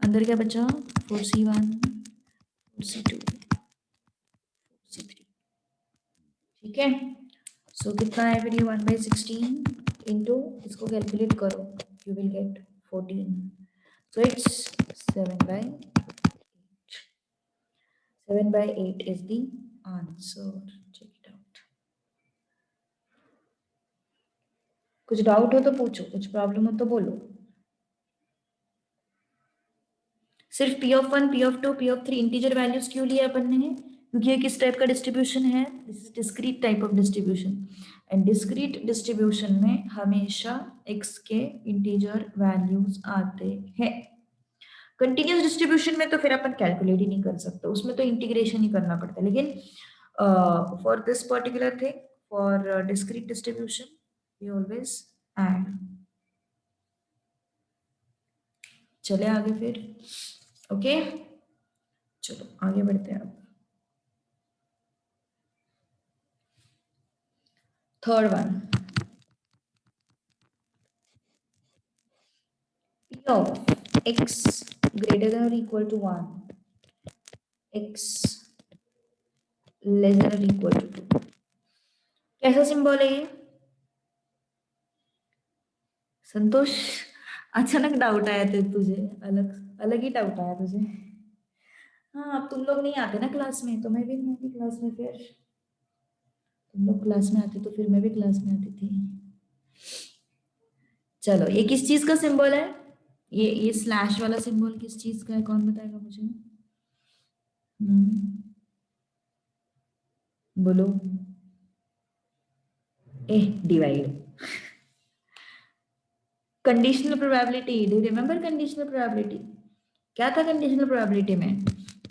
अंदर क्या बचा? 4C1 4C2 4C3. ठीक है, सो कितना है फिर ये 1 by 16 इंटू, इसको कैलकुलेट करो, you will get 14. So it's 7 by 8 is the answer. Check it out. कुछ डाउट हो तो पूछो, कुछ प्रॉब्लम हो तो बोलो. सिर्फ P of 1, P of 2, P of 3 integer values क्यों लिए अपन ने? क्योंकि ये किस टाइप का डिस्ट्रीब्यूशन है? This is discrete type of distribution, and discrete distribution में हमेशा x के इंटीजर वैल्यूज आते हैं. कंटिन्यूस डिस्ट्रीब्यूशन में तो फिर अपन कैलकुलेट ही नहीं कर सकते, उसमें तो इंटीग्रेशन ही करना पड़ता है. लेकिन for this particular thing, for discrete distribution, we always add. चले आगे फिर. ओके, चलो आगे बढ़ते हैं. अब third one, P of x greater than or equal to 1, x less than or equal to 2. कैसा सिंबल है ये? संतोष, अचानक डाउट आया था तुझे, अलग अलग ही डाउट आया तुझे. हाँ, अब तुम लोग नहीं आते ना क्लास में, तो मैं भी नहीं आती क्लास में. फिर तुम लोग क्लास में आते तो फिर मैं भी क्लास में आती थी. चलो, ये किस चीज का सिंबल है? ये स्लैश वाला सिंबल किस चीज का है? कौन बताएगा मुझे? बोलो. Divide. Conditional probability. Do you remember conditional probability? क्या था कंडीशनल प्रोबेबिलिटी में?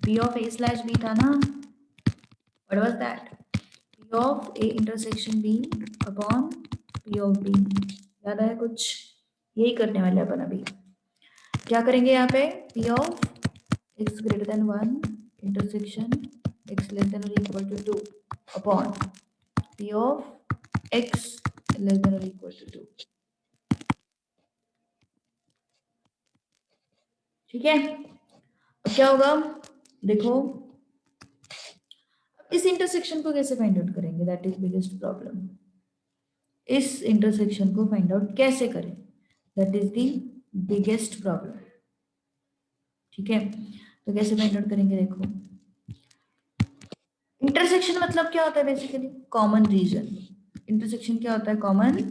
P of A slash B था ना. What was that? P of A intersection B upon P of B. याद आया कुछ? यही करने वाले अपन अभी. क्या करेंगे यहाँ पे? P of x greater than 1 intersection x less than or equal to 2 upon P of x less than or equal to 2. ठीक है, अब क्या होगा देखो. इस इंटरसेक्शन को कैसे फाइंड आउट करेंगे? That is biggest problem. इस इंटरसेक्शन को फाइंड आउट कैसे करें? That is the biggest problem. ठीक है, तो कैसे फाइंड आउट करेंगे? देखो, इंटरसेक्शन मतलब क्या होता है? Basically common reason. इंटरसेक्शन क्या होता है? Common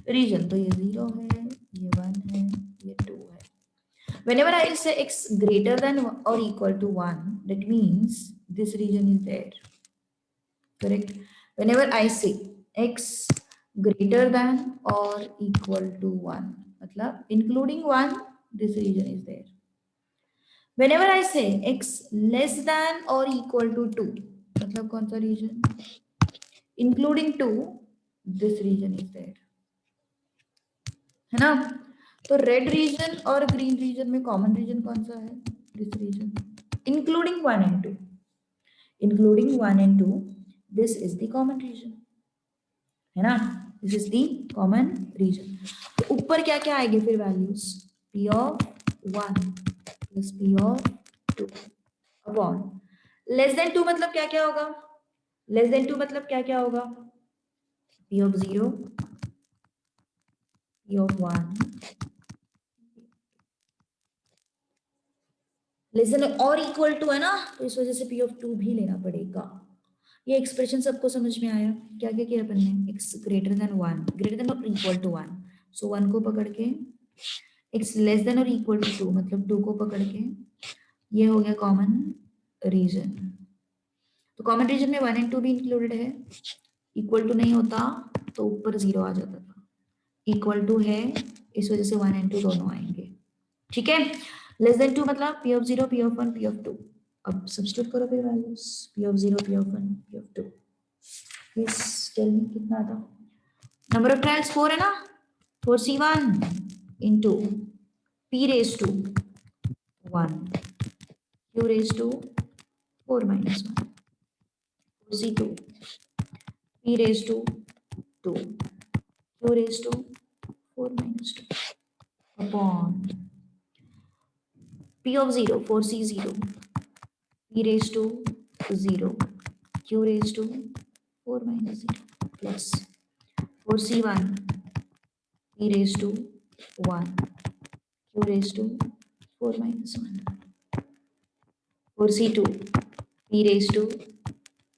region. तो ये 0 है, ये 1 है, ये 2 है. Whenever I say x greater than or equal to 1, that means this region is there. Correct? Whenever I say x greater than or equal to 1, मतलब including 1, this region is there. Whenever I say x less than or equal to 2, मतलब कौन सा region? Including 2, this region is there, है ना। तो red region और green region में common region कौन सा है? This region, including 1 and 2, including 1 and 2, this is the common region, है ना। This is the common region. तो ऊपर क्या क्या आएंगे फिर values? p of 1 plus p of 2 upon less than 2 मतलब क्या क्या होगा? लेस देन 2 मतलब क्या क्या होगा? p of 0, p of 1, less than और इक्वल टू है ना, तो इस वजह से p of 2 भी लेना पड़ेगा। ये एक्सप्रेशन सबको समझ में आया? क्या क्या किया अपन ने? x greater then 1, greater than और इक्वल टू 1, सो 1 को पकड़ के, x लेस देन और इक्वल टू 2 मतलब 2 को पकड़ के, ये हो गया कॉमन रीजन। तो कॉमन रीजन में 1 and 2 भी इंक्लूडेड है। इक्वल टू नहीं होता तो ऊपर 0 आ जाता था, इक्वल टू है इस वजह से 1 and 2 दोनों आएंगे, ठीक है। लेस देन 2 मतलब p of 0, p of 1, p of 2। अब सब्स्टिट्यूट करो फिर values, p of 0, p of 1, p of 2। Yes, tell me कितना आता? नंबर ऑफ ट्रायल्स 4 है ना, 4c1 into p raised to 1, q raised to 4 minus 1, 4c2 p raised to 2, q raised to 4 minus 2 upon p of 0, 4c0 p raised to 0, q raised to 4 minus 0 plus 4c1 p raised to 1, q raised to 4 minus 1, 4c2 p raised to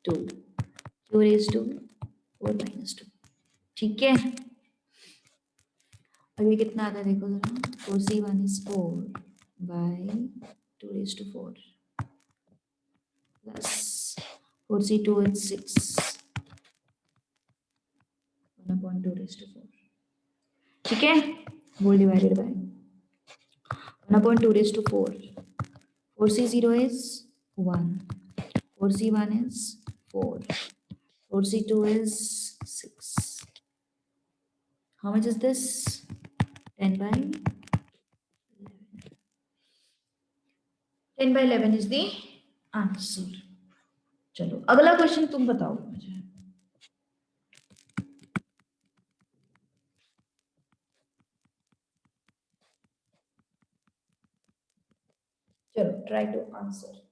2, q raised to 4 minus 2, ठीक है। अब ये कितना आता है देखो जरा, 4c1 is 4 by 2 raised to 4 plus 4c2 is 6 1 upon 2 raised to 4, ठीक है। Whole divided by 1 upon 2 raised to 4, 4c0 is 1, 4c1 is 4, 4c2 is 6. How much is this? 10 by 10 by 11 is the answer. चलो अगला question तुम बताओ मुझे। चलो try to answer.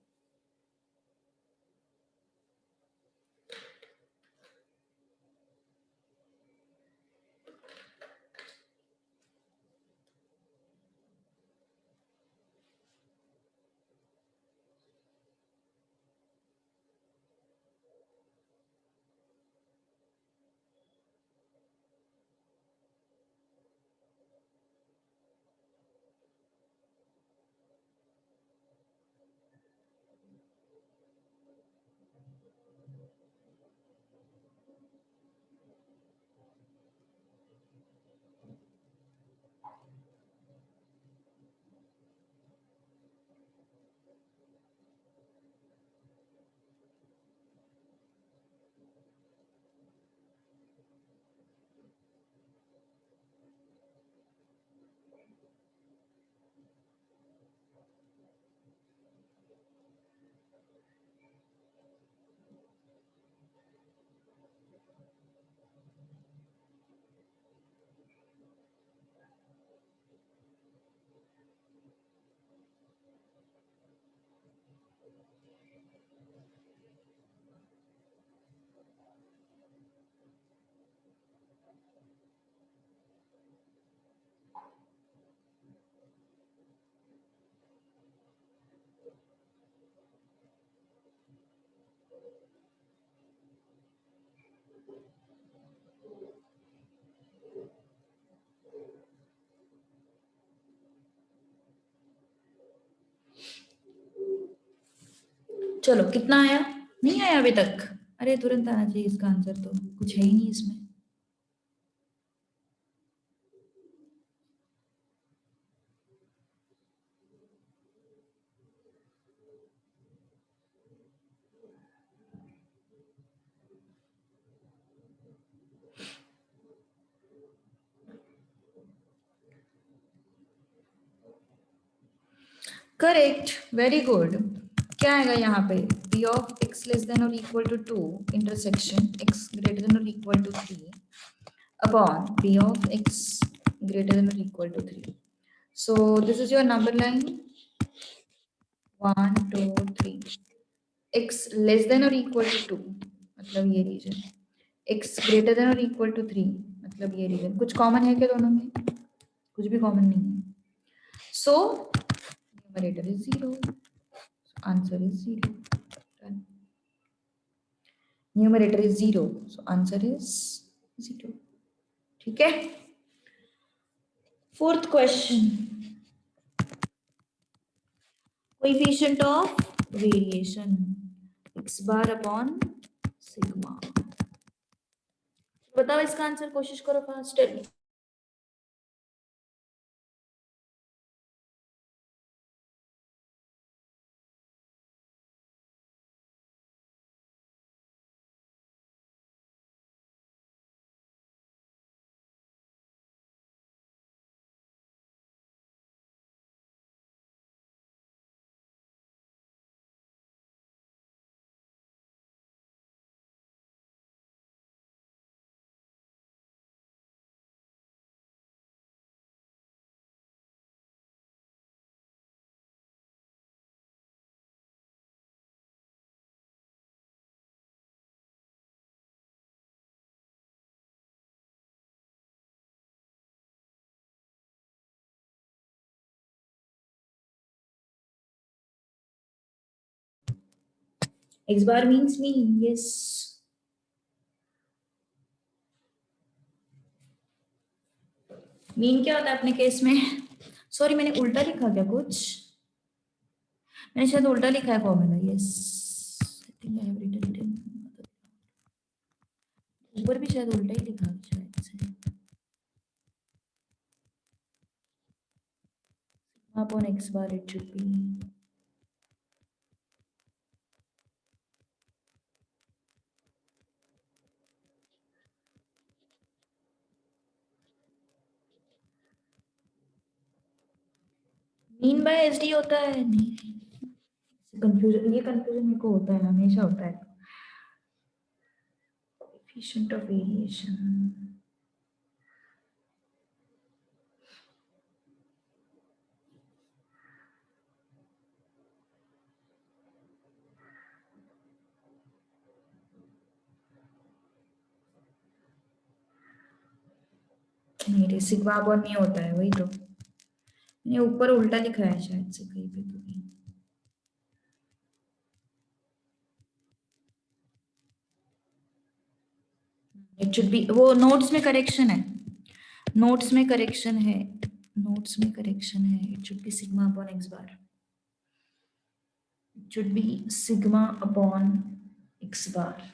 चलो कितना आया? नहीं आया अभी तक? अरे तुरंत आना चाहिए इसका आंसर, तो कुछ है ही नहीं इसमें। Correct, very good. क्या आएगा यहाँ पे? p of x less than और equal to 2 intersection x greater than और equal to 3 upon p of x greater than और equal to 3. So this is your number line 1 2 3. x less than और equal to 2 मतलब ये reason, x greater than और equal to 3 मतलब ये reason. कुछ common है क्या दोनों में? कुछ भी कॉमन नहीं है. So numerator is 0. So answer is 0. Done. Numerator is 0. So answer is 0. ठीक है. Fourth question. Coefficient of variation x bar upon sigma. बताओ इसका आंसर, कोशिश करो fast. X bar means mean, yes. Mean क्या होता है अपने केस में? सॉरी, मैंने उल्टा लिखा क्या कुछ? मैंने शायद उल्टा लिखा है formula. Yes, I think I have written it in, ऊपर भी शायद उल्टा ही लिखा शायद से. upon x bar it should be mean by SD होता है. नहीं, कंफ्यूजन, ये कंफ्यूजन मेरे को होता है, हमेशा होता है. Coefficient of variation. नहीं, सिग्मा अपॉन में होता है, वही तो. मैंने ऊपर उल्टा लिखा है शायद से कहीं पे तो भी. इट शुड बी, वो नोट्स में करेक्शन है, नोट्स में करेक्शन है, नोट्स में करेक्शन है. It should be sigma upon x bar. It should be sigma upon x bar.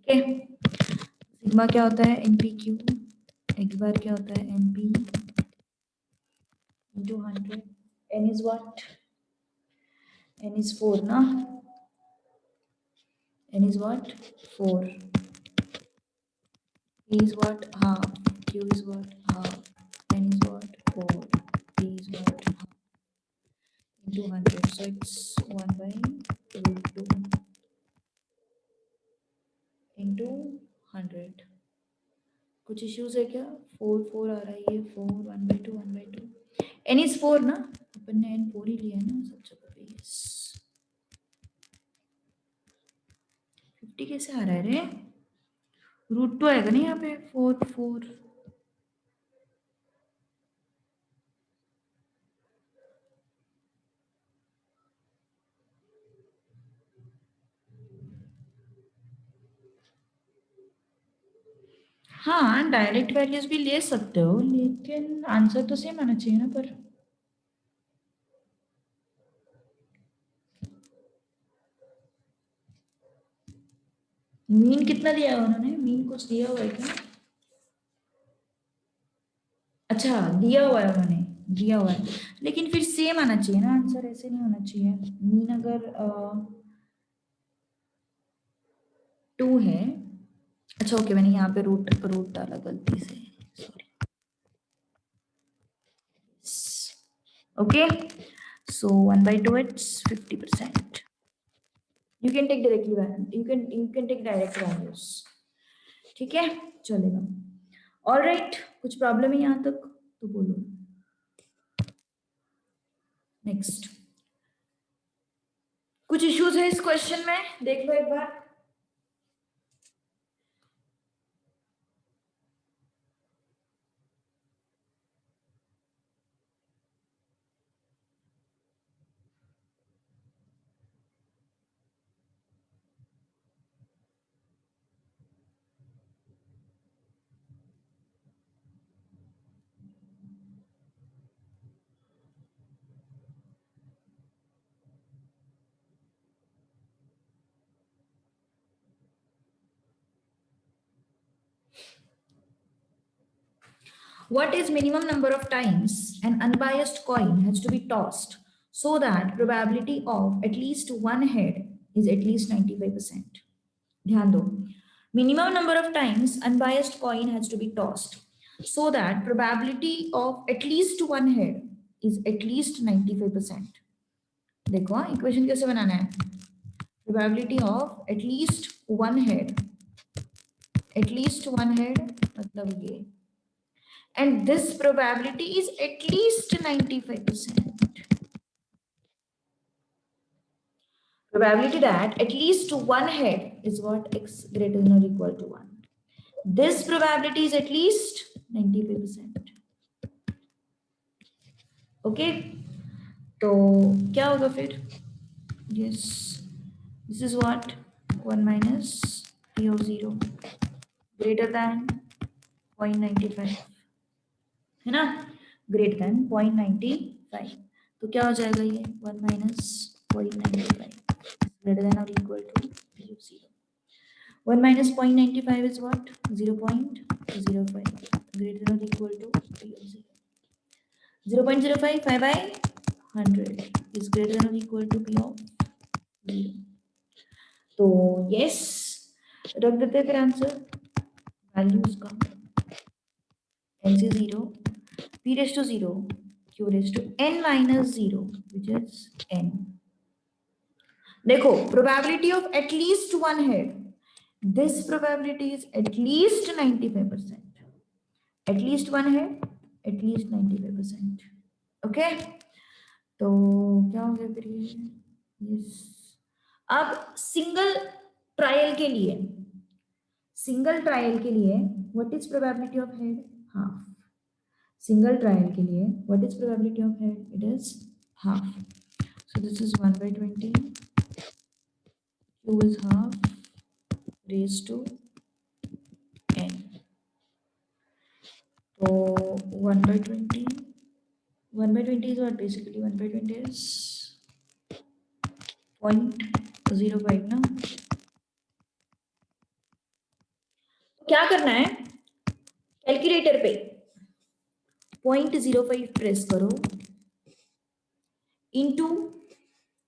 ठीक है. सिग्मा क्या होता है? N p q. X bar क्या होता है? N p into 100. N is what? N is 4 ना. N is what? 4. P is what? Half. Q is what? Half. N is what? 4. P is what? Half. Into 100. So it's 1 by root 2 into 100. कुछ issues है क्या? 4 4 आ रहा है, ये 4 1 by 2 1 by 2. N is 4 ना, अपन ने N 4 ही लिया है ना सब जगह पे. यस, 50 कैसे आ रहा है रे? रूट 2 आएगा ना यहाँ पे. 4 4 हाँ, डायरेक्ट वैल्यूज भी ले सकते हो, लेकिन आंसर तो सेम आना चाहिए ना। पर मीन कितना दिया है उन्होंने? मीन कुछ दिया हुआ है क्या? अच्छा, दिया हुआ है उन्होंने, दिया हुआ है, लेकिन फिर सेम आना चाहिए ना आंसर, ऐसे नहीं होना चाहिए। मीन अगर 2 है, अच्छा ओके, मैंने यहाँ पे रूट रूट डाला गलती से, sorry. Okay, so 1/2 it's 50%. You can take directly value, you can take direct values, ठीक है, चलेगा। ऑल राइट, कुछ प्रॉब्लम है यहाँ तक तो बोलो। नेक्स्ट, कुछ इश्यूज है इस क्वेश्चन में, देख लो एक बार। What is minimum number of times an unbiased coin has to be tossed so that probability of at least one head is at least 95%? ध्यान दो, minimum number of times unbiased coin has to be tossed so that probability of at least one head is at least 95%. देखो equation कैसे बनाना है, probability of at least one head मतलब ये, and this probability is at least 95%. Probability that at least one head is what x greater than or equal to 1. This probability is at least 95%. Okay, तो क्या होगा फिर? Yes, this is what 1 minus p of 0 greater than 0.95 है ना, greater than 0.95, तो क्या हो जाएगा ये 1 minus 0.95 greater than or equal to p of 0. 1 minus 0.95 is what? 0.05 greater than or equal to p of 0. 0.05 5 by 100 is greater than or equal to p of 0. तो yes, रख देते हैं फिर आंसर वैल्यूज का, n से 0 p raised to 0 q raised to n minus 0 which is n. देखो probability of at least one head, this probability is at least 95%, at least one head at least 95%. Okay, तो क्या हो गया फिर ये? Yes, अब single trial के लिए what is probability of head? Half. Single trial के लिए what is probability of head? It is half. So this is 1/20, q is half raised to n. So 1/20 is what? Basically 1/20 is 0.05 ना। क्या करना है, calculator पे 0.05 press करो, into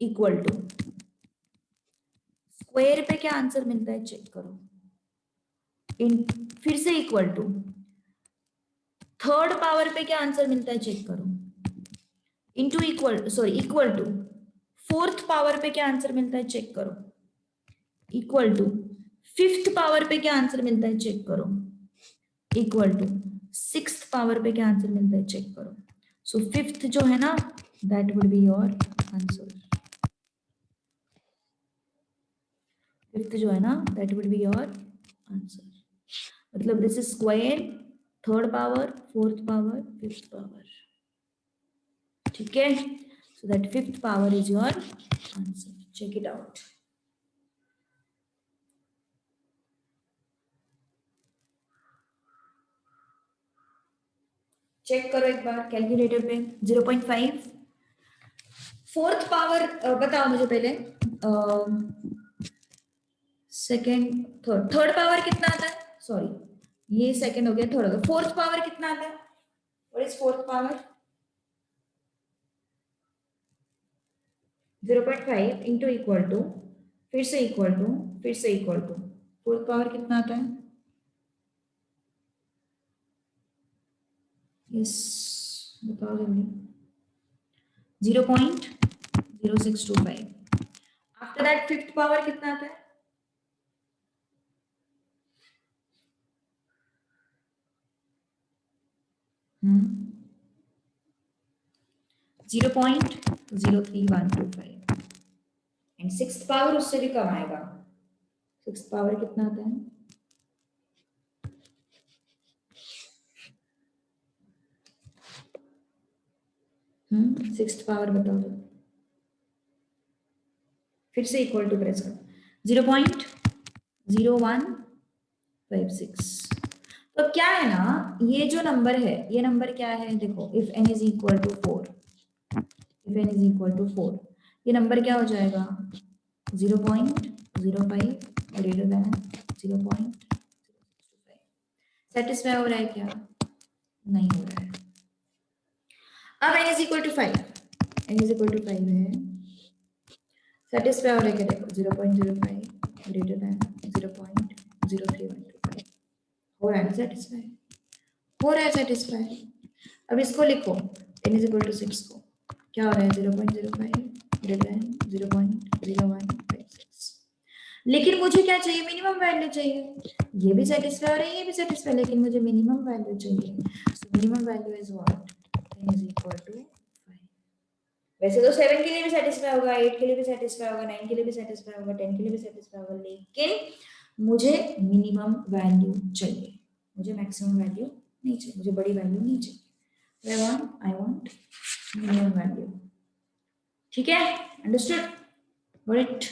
equal to square पे क्या आंसर मिलता है चेक करो, फिर से इक्वल टू थर्ड पावर पे क्या आंसर मिलता है चेक करो, into equal to fourth power पे क्या आंसर मिलता है चेक करो, इक्वल टू फिफ्थ पावर पे क्या आंसर मिलता है चेक करो, इक्वल टू सिक्स्थ पावर पे क्या आंसर मिलता है चेक करो. सो फिफ्थ जो है ना, that would be your answer. Fifth जो है ना, that would be your answer. मतलब this is square, third power, fourth power, fifth power. ठीक है, so that fifth power is your answer. Check it out. Check करो एक बार calculator पे 0.5 fourth power बताओ मुझे पहले सेकेंड थर्ड पावर कितना आता है सॉरी ये सेकेंड हो गया थर्ड हो गया फोर्थ पावर कितना आता है what is fourth power 0.5 into equal to फिर से इक्वल टू फिर से इक्वल टू फोर्थ पावर कितना आता है यस बताओ जल्दी 0.0625 आफ्टर दैट फिफ्थ पावर कितना आता है हम्म 0.03125 एंड सिक्स्थ पावर उससे भी कम आएगा सिक्स्थ पावर कितना आता है सिक्स्थ पावर बताओ तो फिर से इक्वल टू प्रेस करो 0.0156 तो क्या है ना ये जो नंबर है ये नंबर क्या है देखो if n is equal to 4 if n is equal to 4 ये नंबर क्या हो जाएगा 0.05 ग्रेटर देन 0.05 सेटिस्फाई हो रहा है क्या नहीं हो रहा है अब n is equal to 5 n is equal to 5 है सेटिस्फाई हो रहा है क्या देखो 0.05 ग्रेटर देन 0.03125 हो रहा है सेटिस्फाई हो रहा है सेटिस्फाई अब इसको लिखो n इज इक्वल टू 6 को क्या हो रहा है 0.05 ग्रेटर देन 0.0156 लेकिन मुझे क्या चाहिए मिनिमम वैल्यू चाहिए ये भी सेटिस्फाई हो रहा है ये भी सेटिस्फाई लेकिन मुझे मिनिमम वैल्यू चाहिए so minimum value is what n is equal to 5 वैसे तो 7 के लिए भी सेटिस्फाई होगा 8 के लिए भी सेटिस्फाई होगा 9 के लिए भी सेटिस्फाई होगा 10 के लिए भी सेटिस्फाई होगा लेकिन मुझे मिनिमम वैल्यू चाहिए मुझे मैक्सिमम वैल्यू नहीं चाहिए मुझे बड़ी वैल्यू नहीं चाहिए I want minimum value ठीक है understood got it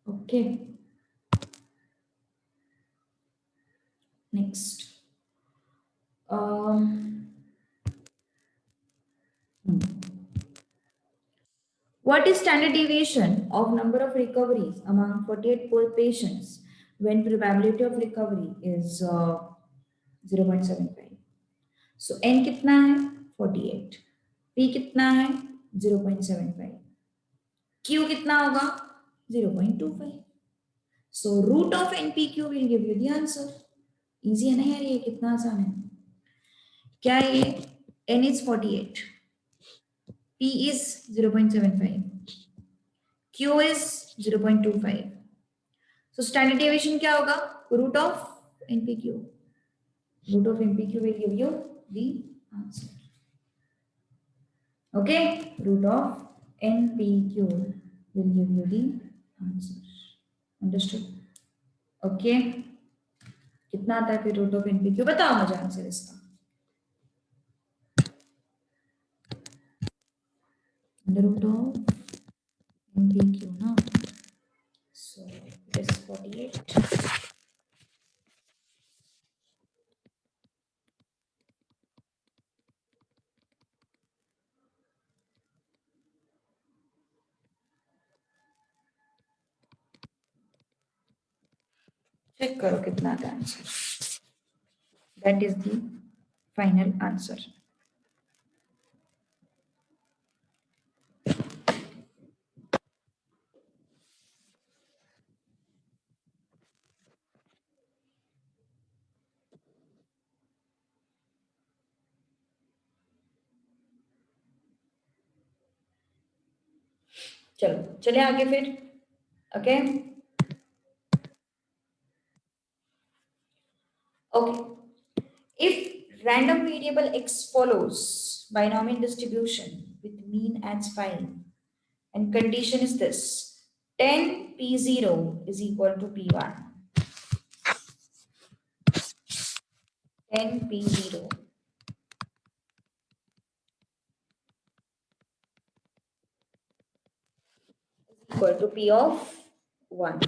okay next what is standard deviation of number of recoveries among 48 poor patients when probability of recovery is 0.75 so n कितना है 48 p कितना है 0.75 q कितना होगा 0.25 so root of npq will give you the answer easy है ना यार ये कितना आसान है क्या है ये n is 48 p is 0.75 q is 0.25 so standard deviation क्या होगा root of npq root of npq will give you the answer okay root of npq will give you the answer understood okay कितना आता है फिर root of npq बताओ मुझे answer इसका the root of npq ना so this 48 चेक करो कितना आता answer that is the final answer चलो चलिए आगे फिर okay okay if random variable x follows binomial distribution with mean as 5 and condition is this 10 p0 is equal to p1 10 p0 equal to p of 1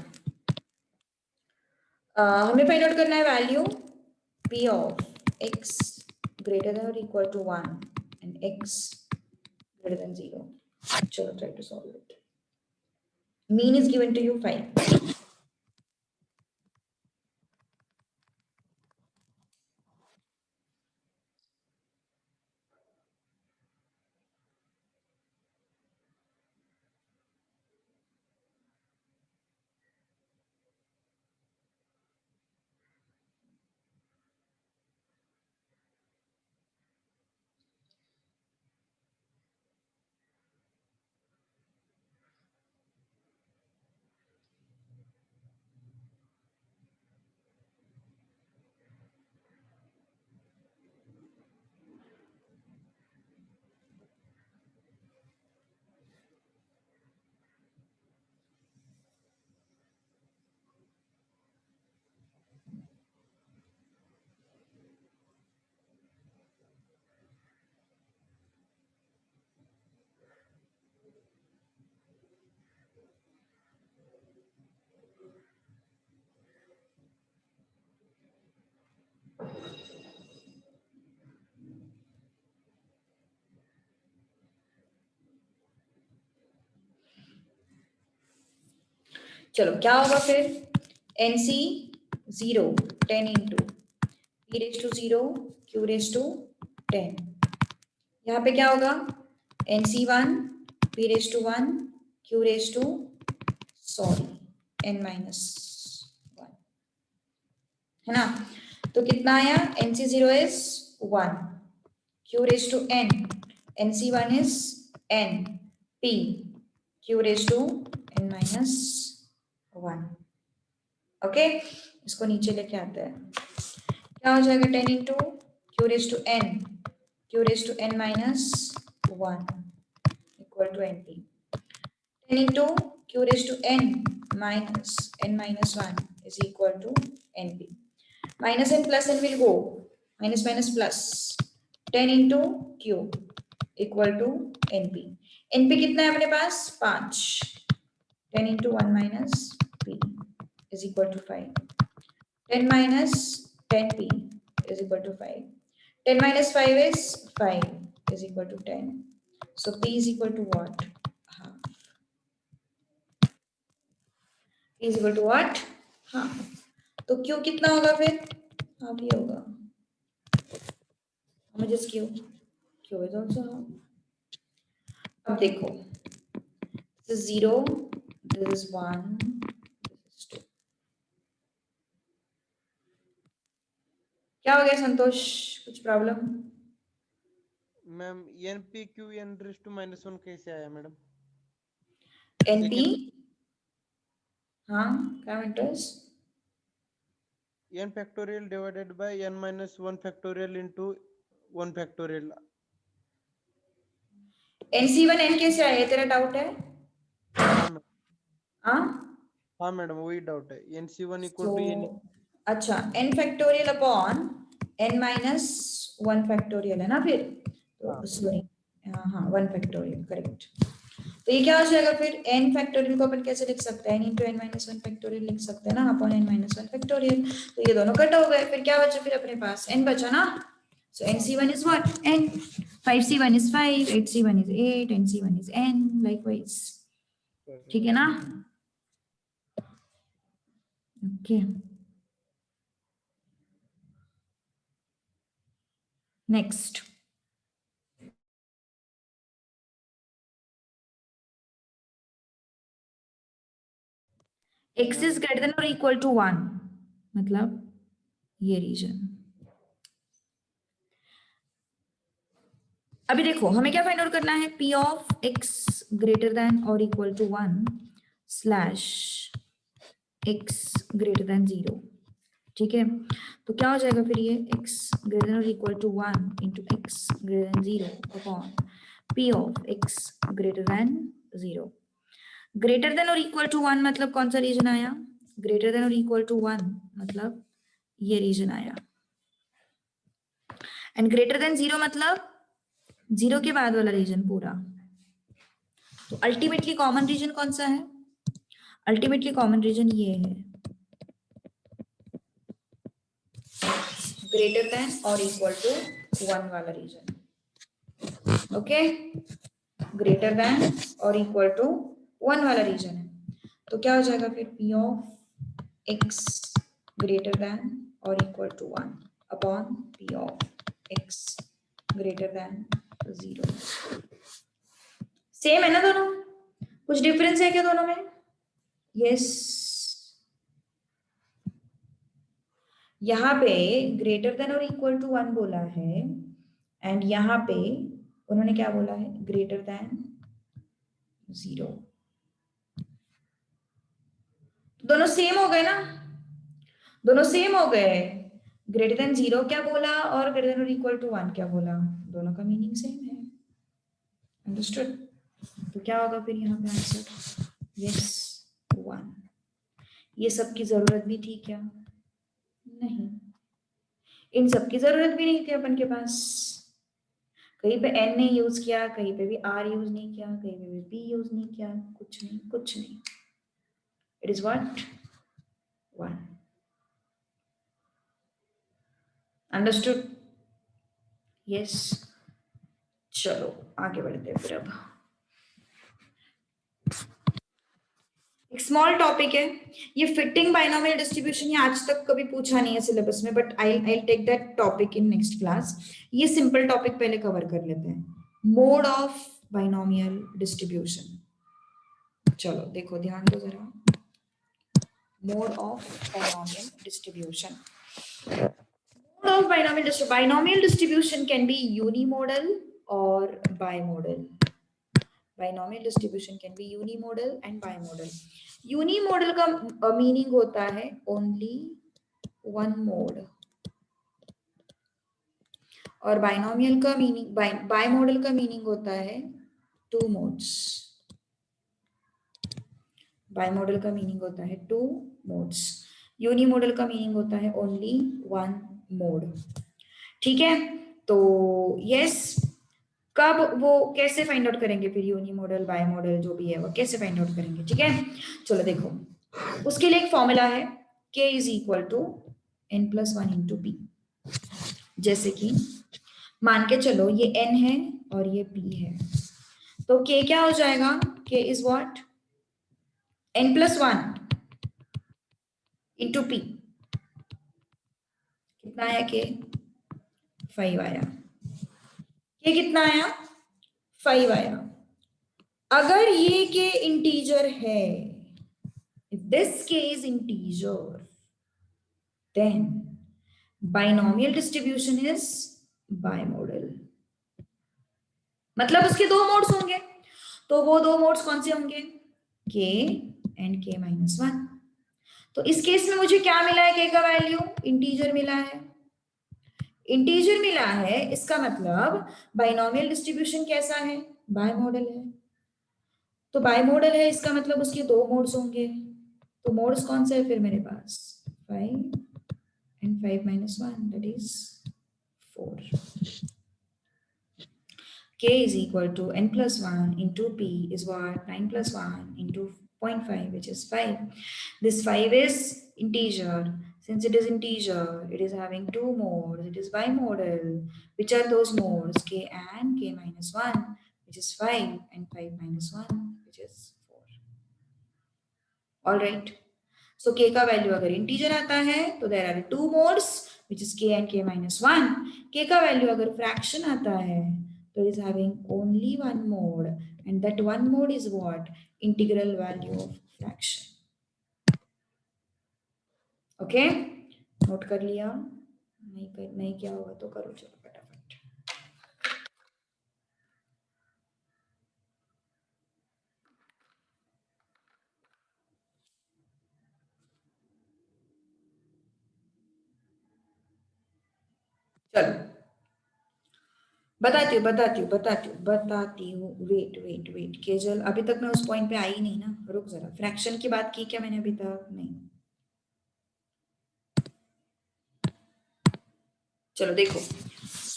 हमें find out करना है value p of x greater than or equal to 1 and x greater than 0. Chalo, try to solve it. Mean is given to you 5. चलो क्या होगा फिर NC 0 10 into p raised to 0 q raised to 10. यहाँ पे क्या होगा NC 1 p raised to 1 q raised to n minus 1 है ना. तो कितना आया NC 0 is 1 q raised to n NC 1 is n p q raised to n minus 1. Okay इसको नीचे लेके आते हैं. क्या हो जाएगा 10 into q raised to n minus 1 equal to np. 10 into q raised to n minus 1 is equal to np. Minus and plus n will go. Minus minus plus. 10 into q equal to np. np कितना है अपने पास 5. 10 into 1 minus p is equal to 5. 10 minus 10p is equal to 5. 10 minus 5 is 5 is equal to 10. So p is equal to what? Half. p is equal to what? Half. तो q कितना होगा फिर? Half ही होगा. How much is q? q is also half. अब देखो. This is 0. This is 1. This is 2. क्या हो गया संतोष कुछ problem. Ma'am NP Q N raised to -1 कैसे आया मैडम. एनपी हाँ क्या म्हणतोस. n factorial divided by n minus 1 factorial into 1 factorial. NC1 n कैसे आया तेरा डाउट है. हाँ हाँ मैडम वही डाउट है. NC1 equal to n. अच्छा n factorial upon n minus 1 factorial है ना फिर. तो सॉरी हाँ 1 फैक्टोरियल करेक्ट. तो ये क्या हो जाएगा फिर n फैक्टोरियल को अपन कैसे लिख सकते हैं. n into n minus 1 factorial लिख सकते हैं ना अपॉन n minus 1 फैक्टोरियल. तो ये दोनों कट हो गए. फिर क्या बचा फिर अपने पास n बचा ना. So NC1 is what? N. 5C1 is 5, 8C1 is 8, NC1 is n. Likewise. ठीक है ना. Okay. Next. X is greater than or equal to 1. मतलब ये रीजन. अभी देखो हमें क्या फाइंड आउट करना है. P of x greater than or equal to 1 slash x greater than 0. ठीक है. तो क्या हो जाएगा फिर ये x greater than or equal to 1 into x greater than 0 upon P of x greater than 0. Greater than और इक्वल टू 1 मतलब कौन सा रीजन आया. ग्रेटर देन और इक्वल टू 1 मतलब ये रीजन आया. एंड ग्रेटर देन 0 मतलब 0 के बाद वाला रीजन पूरा. तो अल्टीमेटली कॉमन रीजन कौन सा है. अल्टीमेटली कॉमन रीजन ये है. ग्रेटर देन और इक्वल टू 1 वाला रीजन, ओके, ग्रेटर देन और इक्वल टू 1 वाला रीजन है, तो क्या हो जाएगा फिर P of x greater than और equal to 1 upon P of x greater than 0। Same है ना दोनों, कुछ डिफरेंस है क्या दोनों में? यस, यहाँ पे ग्रेटर देन और इक्वल टू 1 बोला है एंड यहाँ पे उन्होंने क्या बोला है, ग्रेटर देन 0। दोनों सेम हो गए ना, दोनों सेम हो गए। ग्रेटर देन 0 क्या बोला और ग्रेटर देन और इक्वल टू 1 क्या बोला, दोनों का मीनिंग सेम है, अंडरस्टूड। तो क्या होगा फिर यहाँ पे आंसर, यस 1। ये सब की जरूरत भी थी क्या? नहीं, इन सब की जरूरत भी नहीं थी अपन के पास। कहीं पे n नहीं यूज किया, कहीं पे भी r यूज नहीं किया, कहीं पे भी p यूज नहीं किया, कुछ नहीं, कुछ नहीं। It is what 1, understood, yes. चलो आगे बढ़ते हैं फिर। अब एक स्मॉल टॉपिक है ये, फिटिंग बाइनोमियल डिस्ट्रीब्यूशन, ये आज तक कभी पूछा नहीं है सिलेबस में, but I take that topic in next class. ये सिंपल टॉपिक पहले कवर कर लेते हैं, मोड ऑफ बाइनोमियल डिस्ट्रीब्यूशन। चलो देखो ध्यान दो जरा, mode of binomial distribution. Mode of binomial distribution can be unimodal or bimodal. Binomial distribution can be unimodal and bimodal. यूनिमोडल का मीनिंग होता है ओनली वन मोड, और बाइनोमियल का मीनिंग, बाइमोडल का मीनिंग होता है टू मोड्स। बाइमोडल का मीनिंग होता है टू मोड्स, यूनिमोडल का मीनिंग होता है ओनली वन मोड। ठीक है, तो यस, कब वो कैसे फाइंड आउट करेंगे फिर, यूनिमोडल बाइमोडल जो भी है वो कैसे फाइंड आउट करेंगे? ठीक है, चलो देखो, उसके लिए एक फॉर्मूला है k is equal to n plus 1 into P. जैसे कि मान के चलो ये n है और ये p है, तो k क्या हो जाएगा, k is what, n plus 1 into p। कितना आया k, 5 आया। k कितना आया, 5 आया। अगर ये k इंटीजर है, if this k is integer, then binomial distribution is bimodal। मतलब उसके दो मोड्स होंगे, तो वो दो मोड्स कौन से होंगे, k एंड k माइनस 1। तो इस केस में मुझे क्या मिला है, k का वैल्यू इंटीजर मिला है, इंटीजर मिला है, इसका मतलब बाइनोमियल डिस्ट्रीब्यूशन कैसा है, बाइमोडल है। तो बाइमोडल है, इसका मतलब उसके दो मोड्स होंगे, तो मोड्स कौन से है फिर मेरे पास, 5 and 5 minus 1, that is 4. K is equal to n plus 1 into p is what, 9 plus 1 into 0.5, which is 5. This 5 is integer. Since it is integer, it is having two modes, it is bimodal. Which are those modes, k and k minus 1, which is 5, and 5 minus 1, which is 4. All right. So k का value अगर integer आता है तो there are two modes which is k and k minus 1. k का value अगर fraction आता है तो it is having only one mode, and that one mode is what, integral value of fraction. Okay, note कर लिया? नहीं क्या होगा तो करो, चलो फटाफट। चलो बताती हूँ। वेट केजल, अभी तक मैं उस पॉइंट पे आई नहीं ना, रुक जरा। फ्रैक्शन की बात की क्या मैंने अभी तक? नहीं। चलो देखो,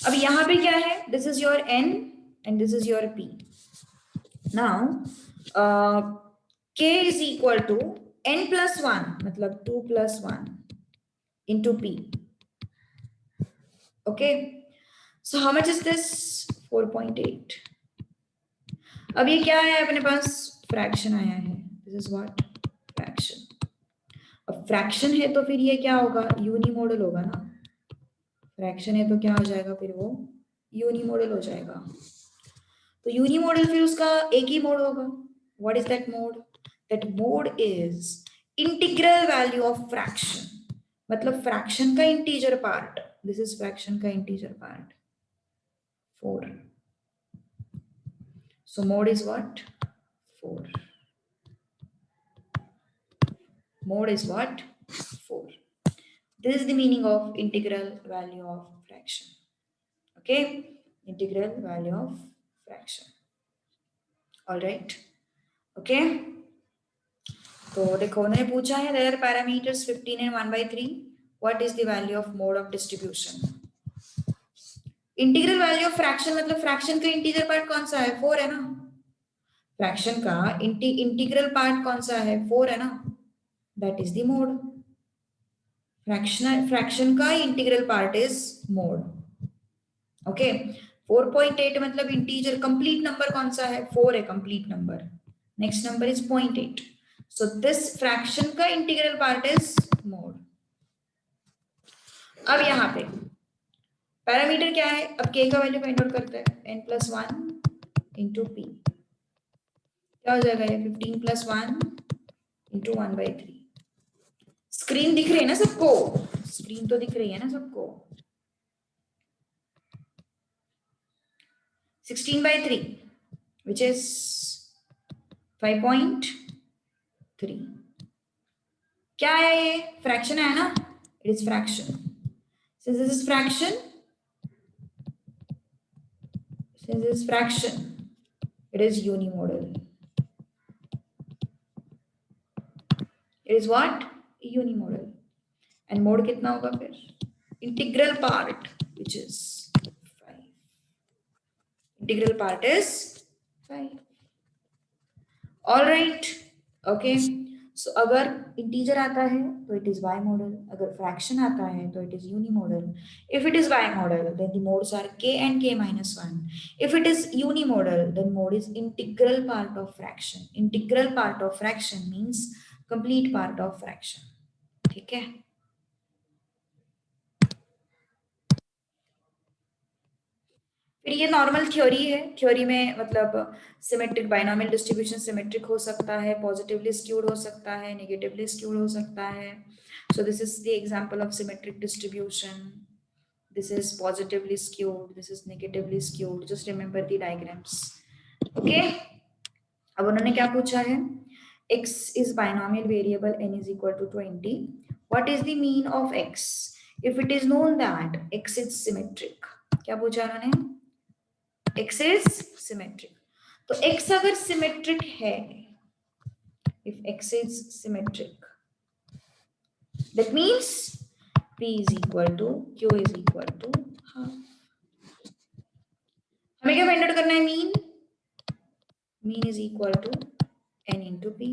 अब यहाँ पे क्या है, this is your n and this is your p। Now k is equal to n plus 1, मतलब 2 plus 1 into p। Okay, So how much is this? 4.8. अब ये क्या है अपने पास? फ्रैक्शन आया है. This is what? फ्रैक्शन. अब फ्रैक्शन है तो फिर ये क्या होगा? यूनिमोडल होगा ना. फ्रैक्शन है तो क्या हो जाएगा फिर? वो यूनिमोडल हो जाएगा. तो यूनिमोडल फिर उसका एक ही मोड होगा. What is that mode? That mode is integral value of fraction. मतलब फ्रैक्शन का integer part. This is fraction का integer part. 4. So mode is what? 4. Mode is what? 4. This is the meaning of integral value of fraction. Okay? Integral value of fraction. All right. Okay? तो देखो उन्होंने पूछा है there are parameters 15 and 1/3. What is the value of mode of distribution? Integral value of fraction मतलब fraction का integer part कौन सा है? 4 है ना. फ्रैक्शन का इंटीग्रल पार्ट कौन सा है? 4 है ना. That is the mode. Fraction का integral part is mode. Okay. 4.8 मतलब इंटीजर कंप्लीट नंबर कौन सा है? 4 है complete number. Next number is 0.8. So this fraction का इंटीग्रल पार्ट इज मोड. अब यहां पे पैरामीटर क्या है? अब k का वैल्यू फाइंड आउट करते हैं. n+1 into p. क्या हो जाएगा ये? 15 + 1 इंटू 1/3. स्क्रीन दिख रही है ना सबको? स्क्रीन तो दिख रही है ना सबको? 16/3 which is 5.3. क्या है ये? फ्रैक्शन है ना. It is fraction. Since this is fraction, it is unimodal. It is what? Unimodal. And mode कितना होगा फिर? Integral part, which is 5. Integral part is 5. All right. Okay. So अगर इंटीजर आता है तो it is bimodal. अगर fraction आता है तो it is unimodal. If it is bimodal, then the modes are k and k-1. If it is unimodal, then mode is integral part of fraction. Integral part of fraction means complete part of fraction. ठीक है. फिर ये normal theory है. Theory में मतलब symmetric binomial distribution symmetric हो सकता है, पॉजिटिवली स्क्यूड हो सकता है, नेगेटिवली स्क्यूड हो सकता है. सो this is the example of symmetric distribution. This is positively skewed, this is negatively skewed. Just remember the diagrams. Okay. अब उन्होंने क्या पूछा है? x is binomial variable n is equal to 20. What is the mean of x if it is known that x is symmetric? क्या पूछा उन्होंने? x is symmetric. तो x अगर symmetric है, if x is symmetric, that means p is equal to q is equal to half. हमें क्या find out करना है? Mean. Mean is equal to n into p.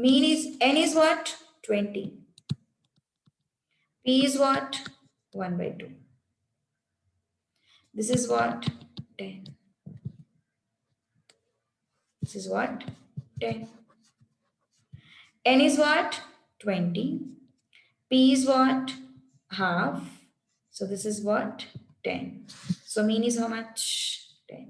Mean is n is what? 20. P is what? 1/2. This is what? 10. This is what? 10. N is what? 20. P is what? Half. So this is what? 10. So mean is how much? 10.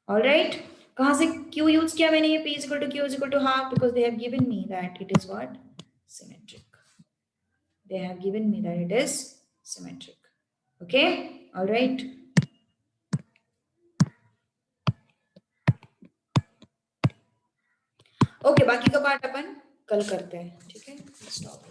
All right. कहाँ से Q use किया मैंने? P is equal to Q is equal to half because they have given me that it is what? Symmetric. They have given me that it is symmetric. Okay. All right. Okay. बाकी का part अपन कल करते हैं. ठीक है. Stop.